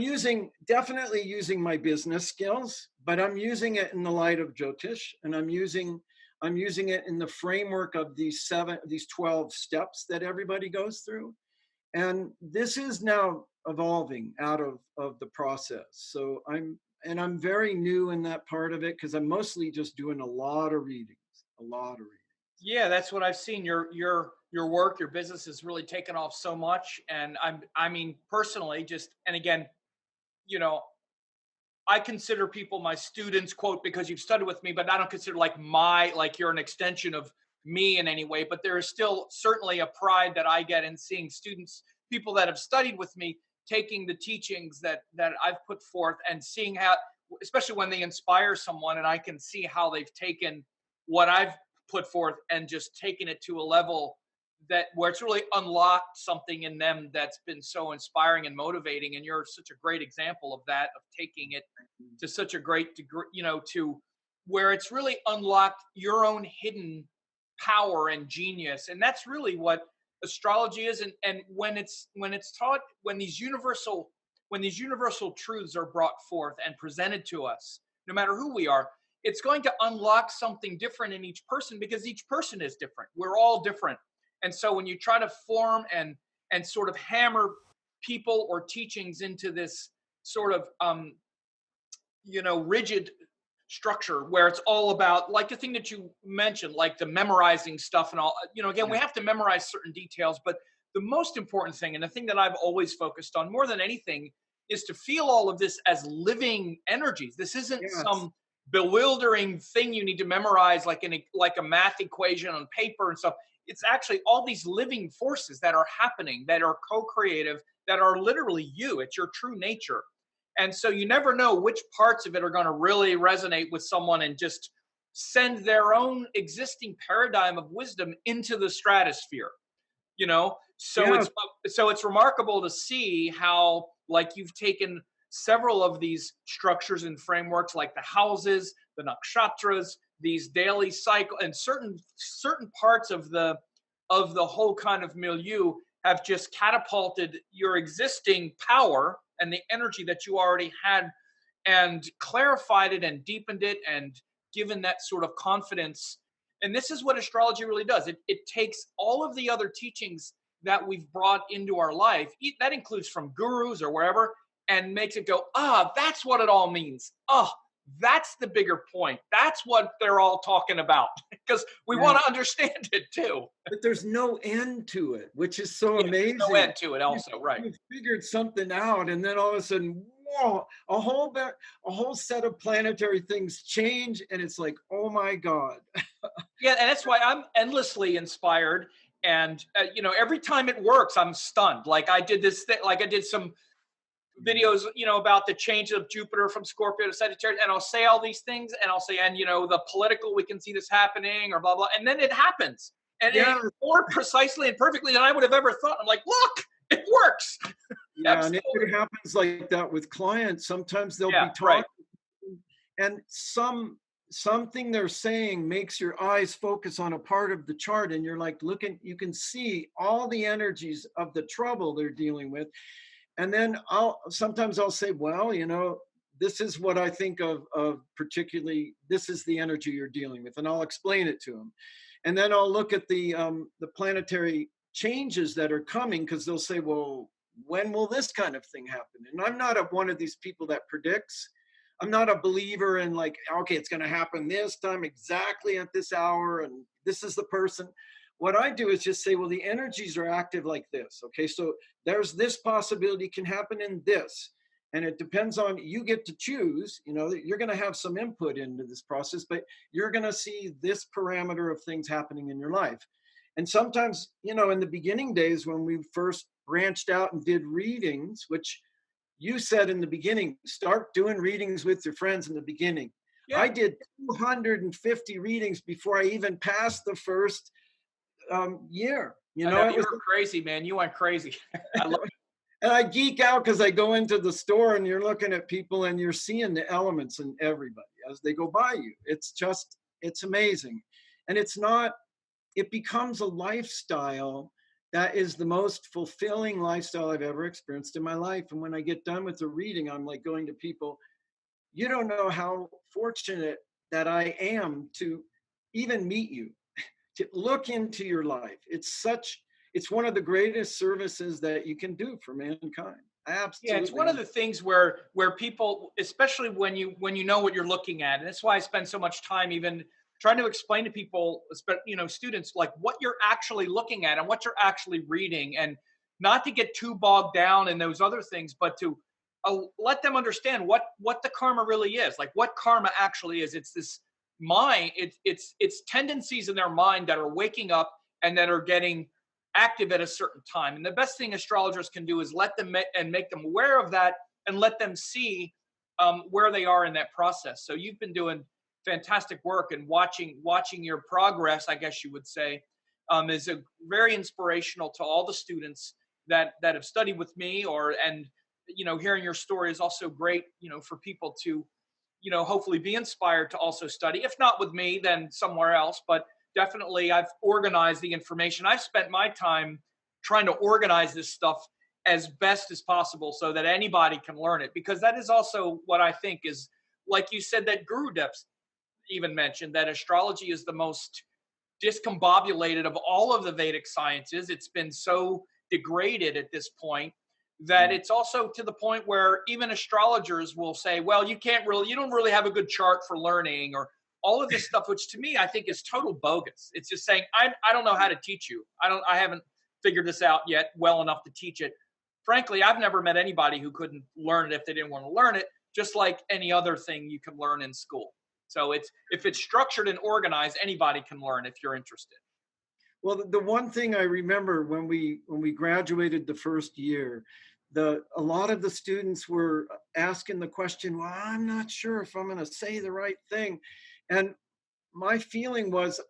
B: definitely using my business skills, but I'm using it in the light of Jyotish, and I'm using it in the framework of these 12 steps that everybody goes through. And this is now evolving out of the process. So I'm very new in that part of it, because I'm mostly just doing a lot of readings.
A: Yeah, that's what I've seen. Your work, your business has really taken off so much. And I mean, personally, just, and again, you know, I consider people my students, quote, because you've studied with me, but I don't consider like you're an extension of me in any way. But there is still certainly a pride that I get in seeing students, people that have studied with me, taking the teachings that I've put forth and seeing how, especially when they inspire someone, and I can see how they've taken what I've put forth and just taken it to a level that where it's really unlocked something in them that's been so inspiring and motivating. And you're such a great example of that, of taking it to such a great degree, to where it's really unlocked your own hidden power and genius. And that's really what astrology is. And when it's taught, when these universal truths are brought forth and presented to us, no matter who we are, it's going to unlock something different in each person, because each person is different. We're all different. And so when you try to form and sort of hammer people or teachings into this sort of rigid structure where it's all about, like the thing that you mentioned, like the memorizing stuff and all, again, we
B: Yeah.
A: have to memorize certain details, but the most important thing, and the thing that I've always focused on more than anything, is to feel all of this as living energies. This isn't
B: Yes.
A: some bewildering thing you need to memorize like a math equation on paper and stuff. It's actually all these living forces that are happening, that are co-creative, that are literally you. It's your true nature. And so you never know which parts of it are going to really resonate with someone and just send their own existing paradigm of wisdom into the stratosphere. So
B: Yeah,
A: it's remarkable to see how, like, you've taken several of these structures and frameworks, like the houses, the nakshatras, these daily cycle, and certain parts of the whole kind of milieu have just catapulted your existing power and the energy that you already had, and clarified it and deepened it and given that sort of confidence. And this is what astrology really does. It takes all of the other teachings that we've brought into our life, that includes from gurus or wherever, and makes it go, that's what it all means. That's the bigger point. That's what they're all talking about, because we
B: yeah.
A: want to understand it too.
B: But there's no end to it, which is so
A: Yeah, there's no
B: amazing.
A: end to it also, right?
B: You've figured something out, and then all of a sudden, whoa, a whole set of planetary things change, and it's like, oh my God.
A: Yeah, and that's why I'm endlessly inspired. And every time it works, I'm stunned. Like I did this thing, like I did some videos, about the change of Jupiter from Scorpio to Sagittarius, and I'll say all these things, and I'll say, and the political, we can see this happening, or blah blah, and then it happens, and
B: Yeah,
A: more precisely and perfectly than I would have ever thought. I'm like, look, it works.
B: yeah, and
A: Absolutely.
B: it happens like that with clients. Sometimes they'll
A: Yeah,
B: be
A: right.
B: talking, and something they're saying makes your eyes focus on a part of the chart, and you're like looking, you can see all the energies of the trouble they're dealing with. And then sometimes I'll say, well, this is what I think of particularly, this is the energy you're dealing with, and I'll explain it to them. And then I'll look at the planetary changes that are coming, because they'll say, well, when will this kind of thing happen? And I'm not one of these people that predicts. I'm not a believer in like, okay, it's going to happen this time exactly at this hour, and this is the person. What I do is just say, well, the energies are active like this. Okay, so there's this possibility can happen in this. And it depends on, you get to choose, you're going to have some input into this process, but you're going to see this parameter of things happening in your life. And sometimes, in the beginning days when we first branched out and did readings, which you said in the beginning, start doing readings with your friends in the beginning.
A: Yeah,
B: I did 250 readings before I even passed the first year.
A: I know
B: It
A: you
B: was,
A: were crazy, man. You went crazy. I love it.
B: and I geek out because I go into the store and you're looking at people and you're seeing the elements in everybody as they go by you. It's amazing. And it becomes a lifestyle that is the most fulfilling lifestyle I've ever experienced in my life. And when I get done with the reading, I'm like going to people, you don't know how fortunate that I am to even meet you, to look into your life. It's one of the greatest services that you can do for mankind.
A: Yeah, it's
B: Absolutely.
A: one of the things where people, especially when you know what you're looking at, and that's why I spend so much time even trying to explain to people, students, like what you're actually looking at and what you're actually reading, and not to get too bogged down in those other things, but to let them understand what the karma really is, like what karma actually is. It's this mind, it's tendencies in their mind that are waking up and that are getting active at a certain time. And the best thing astrologers can do is let them and make them aware of that, and let them see where they are in that process. So you've been doing fantastic work, and watching your progress, I guess you would say, is very inspirational to all the students that have studied with me, and hearing your story is also great, for people to hopefully be inspired to also study, if not with me, then somewhere else. But definitely, I've organized the information. I've spent my time trying to organize this stuff as best as possible so that anybody can learn it, because that is also what I think is, like you said, that Guru Depths even mentioned, that astrology is the most discombobulated of all of the Vedic sciences. It's been so degraded at this point that it's also to the point where even astrologers will say, well, you don't really have a good chart for learning, or all of this stuff, which to me, I think is total bogus. It's just saying, I don't know how to teach you. I haven't figured this out yet well enough to teach it. Frankly, I've never met anybody who couldn't learn it if they didn't want to learn it, just like any other thing you can learn in school. So if it's structured and organized, anybody can learn if you're interested.
B: Well, the one thing I remember when we graduated the first year, a lot of the students were asking the question, "Well, I'm not sure if I'm going to say the right thing," and my feeling was,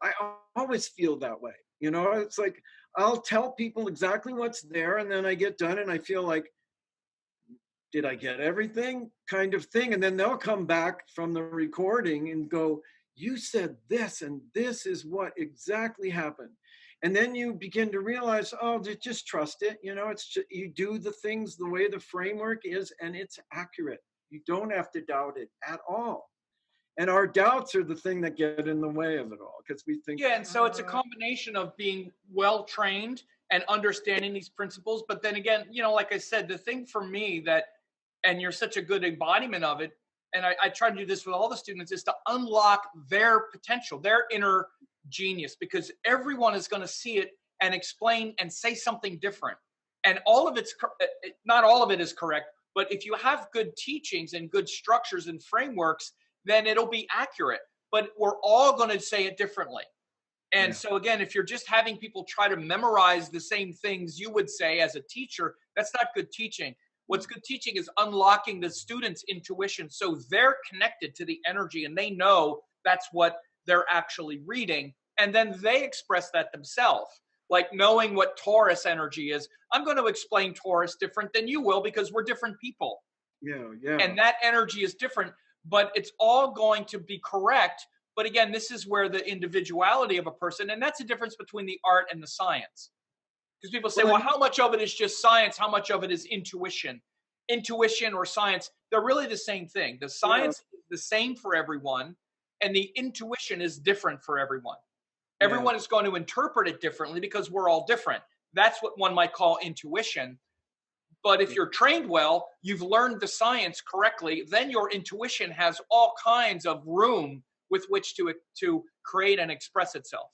B: always feel that way. You know, it's like I'll tell people exactly what's there, and then I get done, and I feel like, did I get everything, kind of thing, and then they'll come back from the recording and go, "You said this, and this is what exactly happened." And then you begin to realize, oh, just trust it. You know, it's just, you do the things the way the framework is, and it's accurate. You don't have to doubt it at all. And our doubts are the thing that get in the way of it all, because we think,
A: Yeah, and so it's a combination of being well trained and understanding these principles. But then again, like I said, the thing for me that, and you're such a good embodiment of it, and I try to do this with all the students, is to unlock their potential, their inner genius, because everyone is going to see it and explain and say something different. And all of it's, not all of it is correct, but if you have good teachings and good structures and frameworks, then it'll be accurate. But we're all going to say it differently. And
B: yeah,
A: so again, if you're just having people try to memorize the same things you would say as a teacher, that's not good teaching. What's good teaching is unlocking the students' intuition so they're connected to the energy and they know that's what they're actually reading. And then they express that themselves. Like knowing what Taurus energy is. I'm going to explain Taurus different than you will because we're different people.
B: yeah.
A: And that energy is different, but it's all going to be correct. But again, this is where the individuality of a person, and that's the difference between the art and the science. Because people say, well, how much of it is just science? How much of it is intuition? Intuition or science, they're really the same thing. The science is the same for everyone, and the intuition is different for everyone. Everyone is going to interpret it differently because we're all different. That's what one might call intuition. But if you're trained well, you've learned the science correctly, then your intuition has all kinds of room with which to create and express itself.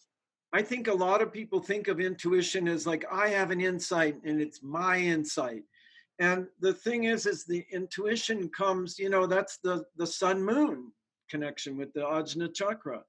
B: I think a lot of people think of intuition as like, I have an insight and it's my insight. And the thing is the intuition comes, you know, that's the sun moon connection with the Ajna chakra.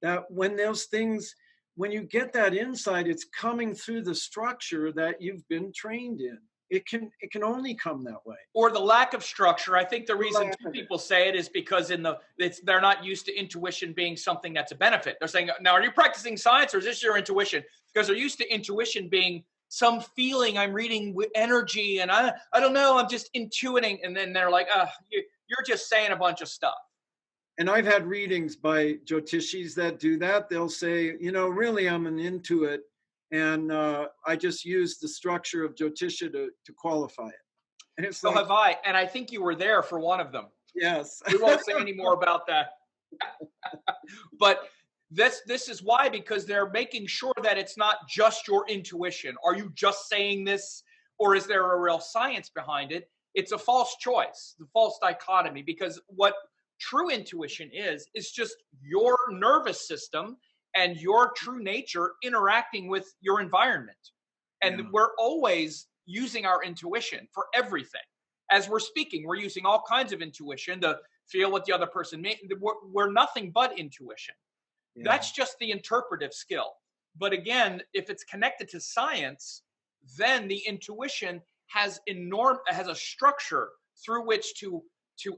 B: That when those things, when you get that insight, it's coming through the structure that you've been trained in. It can only come that way.
A: Or the lack of structure. I think the reason people say it is because they're not used to intuition being something that's a benefit. They're saying, now, are you practicing science or is this your intuition? Because they're used to intuition being some feeling I'm reading with energy and I don't know, I'm just intuiting. And then they're like, you're just saying a bunch of stuff.
B: And I've had readings by Jyotishis that do that. They'll say, you know, really, I'm an intuit. And I just use the structure of Jyotisha to qualify it. And it's
A: so
B: like,
A: have I. And I think you were there for one of them.
B: Yes.
A: We won't say any more about that. But this is why, because they're making sure that it's not just your intuition. Are you just saying this, or is there a real science behind it? It's a false choice, the false dichotomy, because what true intuition is just your nervous system and your true nature interacting with your environment. And we're always using our intuition for everything. As we're speaking, we're using all kinds of intuition to feel what the other person means. We're nothing but intuition. Yeah. That's just the interpretive skill. But again, if it's connected to science, then the intuition has a structure through which to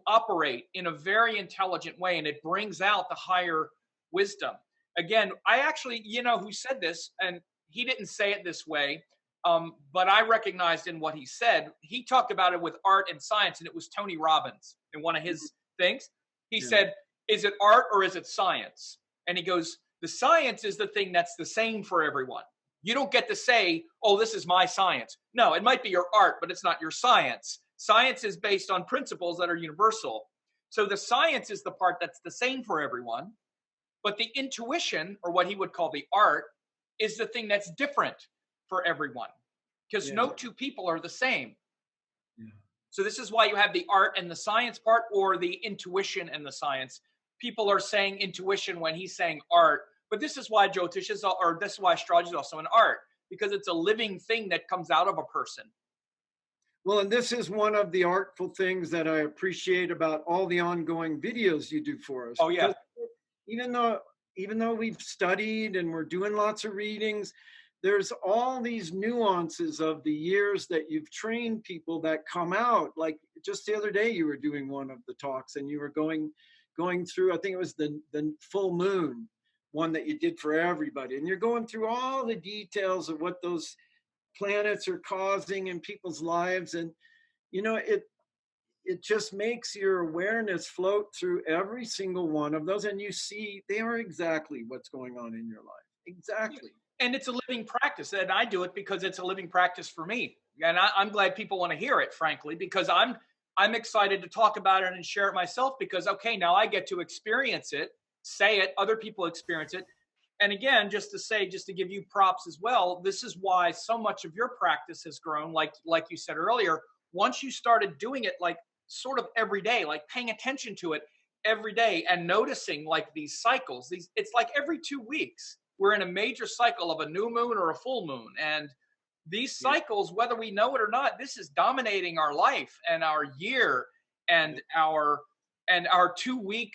A: operate in a very intelligent way, and it brings out the higher wisdom. Again, I actually, who said this, and he didn't say it this way, but I recognized in what he said, he talked about it with art and science, and it was Tony Robbins in one of his things. He said, is it art or is it science? And he goes, the science is the thing that's the same for everyone. You don't get to say, oh, this is my science. No, it might be your art, but it's not your science. Science is based on principles that are universal. So the science is the part that's the same for everyone. But the intuition, or what he would call the art, is the thing that's different for everyone. Because no two people are the same. Yeah. So this is why you have the art and the science part, or the intuition and the science. People are saying intuition when he's saying art. But this is why Jyotish is, or this is why astrology is also an art, because it's a living thing that comes out of a person.
B: Well, and this is one of the artful things that I appreciate about all the ongoing videos you do for us.
A: Oh, yeah.
B: Even though even though we've studied and we're doing lots of readings, there's all these nuances of the years that you've trained people that come out. Like just the other day, you were doing one of the talks and you were going through, I think it was the full moon one that you did for everybody. And you're going through all the details of what those planets are causing in people's lives. And, you know, it just makes your awareness float through every single one of those. And you see they are exactly what's going on in your life. Exactly.
A: And it's a living practice, and I do it because it's a living practice for me. And I'm glad people want to hear it, frankly, because I'm excited to talk about it and share it myself, because okay, now I get to experience it, say it, other people experience it. And again, just to give you props as well, this is why so much of your practice has grown, like you said earlier. Once you started doing it like sort of every day, like paying attention to it every day and noticing like these cycles, it's like every 2 weeks we're in a major cycle of a new moon or a full moon. And these cycles, whether we know it or not, this is dominating our life and our year and our 2 week,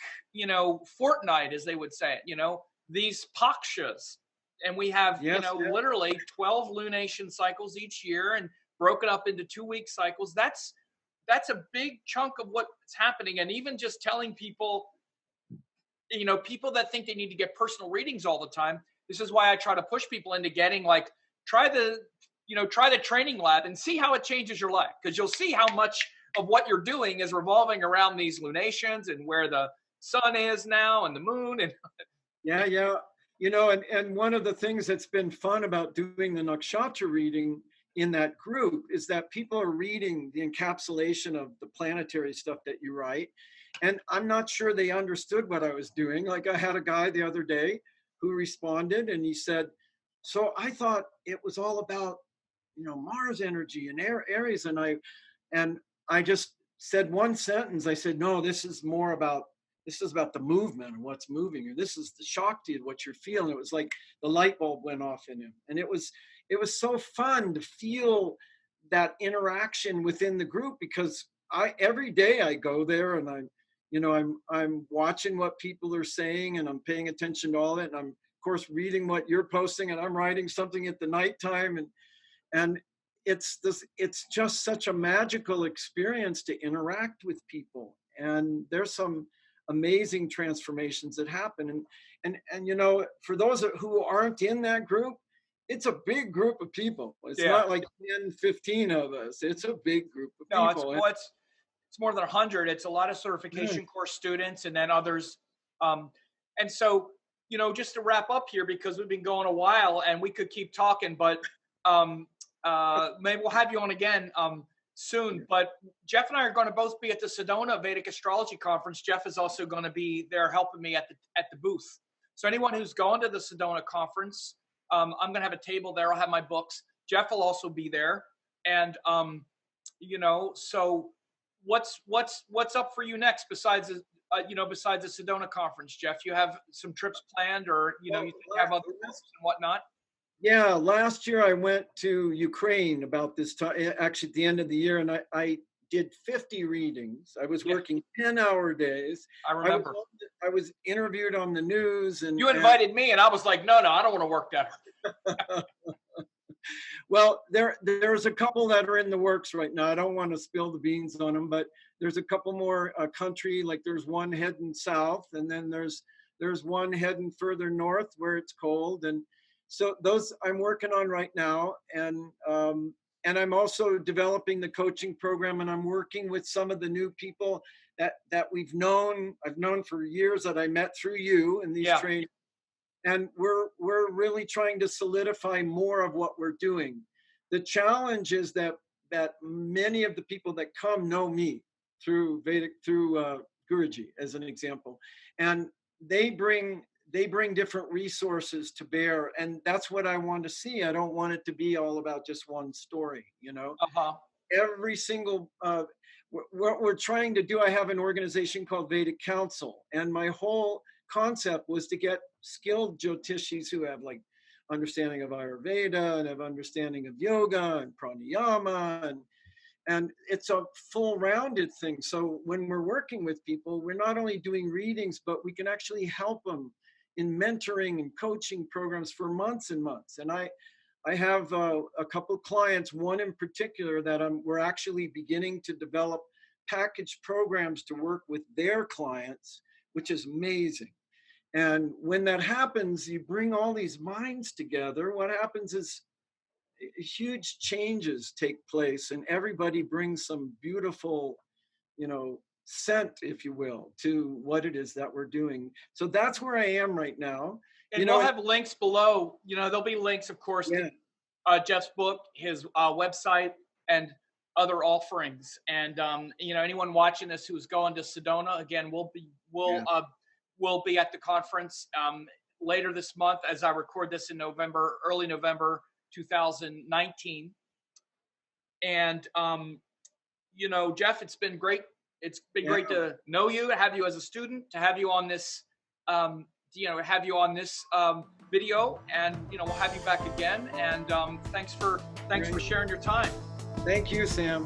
A: fortnight, as they would say it, these pakshas. And we have, literally 12 lunation cycles each year and broken up into 2 week cycles. That's a big chunk of what's happening. And even just telling people, people that think they need to get personal readings all the time, this is why I try to push people into getting try the training lab and see how it changes your life, because you'll see how much of what you're doing is revolving around these lunations and where the sun is now and the moon. And
B: yeah. And one of the things that's been fun about doing the nakshatra reading in that group is that people are reading the encapsulation of the planetary stuff that you write. And I'm not sure they understood what I was doing. Like I had a guy the other day who responded and he said, so I thought it was all about, Mars energy and Aries. And I just said one sentence. I said, no, this is about the movement and what's moving. Or this is the Shakti of what you're feeling. It was like the light bulb went off in him. And it was so fun to feel that interaction within the group, because every day I go there and I'm watching what people are saying and I'm paying attention to all of it. And I'm of course reading what you're posting and I'm writing something at the nighttime. And it's just such a magical experience to interact with people. And there's some amazing transformations that happen. And for those who aren't in that group, it's a big group of people. It's not like 10, 15 of us. It's a big group of people.
A: No, it's more than 100. It's a lot of certification course students and then others. And so, just to wrap up here, because we've been going a while and we could keep talking, but maybe we'll have you on again soon. But Jeff and I are going to both be at the Sedona Vedic Astrology Conference. Jeff is also going to be there helping me at the booth. So anyone who's going to the Sedona Conference, I'm going to have a table there. I'll have my books. Jeff will also be there. And, so what's up for you next besides the Sedona Conference, Jeff? You have some trips planned, or, you have other books and whatnot?
B: Yeah, last year I went to Ukraine about this time, actually at the end of the year, and I did 50 readings. I was working 10-hour days.
A: I remember.
B: I was interviewed on the news. And
A: you invited me, and I was like, no, I don't want to work that hard.
B: Well, there's a couple that are in the works right now. I don't want to spill the beans on them, but there's a couple more country, like there's one heading south, and then there's one heading further north where it's cold. And so those I'm working on right now. And I'm also developing the coaching program, and I'm working with some of the new people that I've known for years, that I met through you in these trainings. And we're really trying to solidify more of what we're doing. The challenge is that many of the people that come know me through Guruji, as an example, and they bring different resources to bear, and that's what I want to see. I don't want it to be all about just one story, Every single what we're trying to do. I have an organization called Vedic Council, and my whole concept was to get skilled Jyotishis who have like understanding of Ayurveda and have understanding of yoga and pranayama, and it's a full rounded thing. So when we're working with people, we're not only doing readings, but we can actually help them in mentoring and coaching programs for months and months. And I have a couple clients, one in particular that we're actually beginning to develop package programs to work with their clients, which is amazing. And when that happens, you bring all these minds together. What happens is huge changes take place, and everybody brings some beautiful, scent, if you will, to what it is that we're doing. So that's where I am right now.
A: And we'll have links below. There'll be links, of course,
B: yeah.
A: to Jeff's book, his website, and other offerings. And anyone watching this who's going to Sedona, again, we'll be at the conference later this month as I record this in November, early November 2019. And Jeff, it's been great. It's been great to know you, to have you as a student, to have you on this video, and we'll have you back again. And thanks for sharing your time.
B: Thank you, Sam.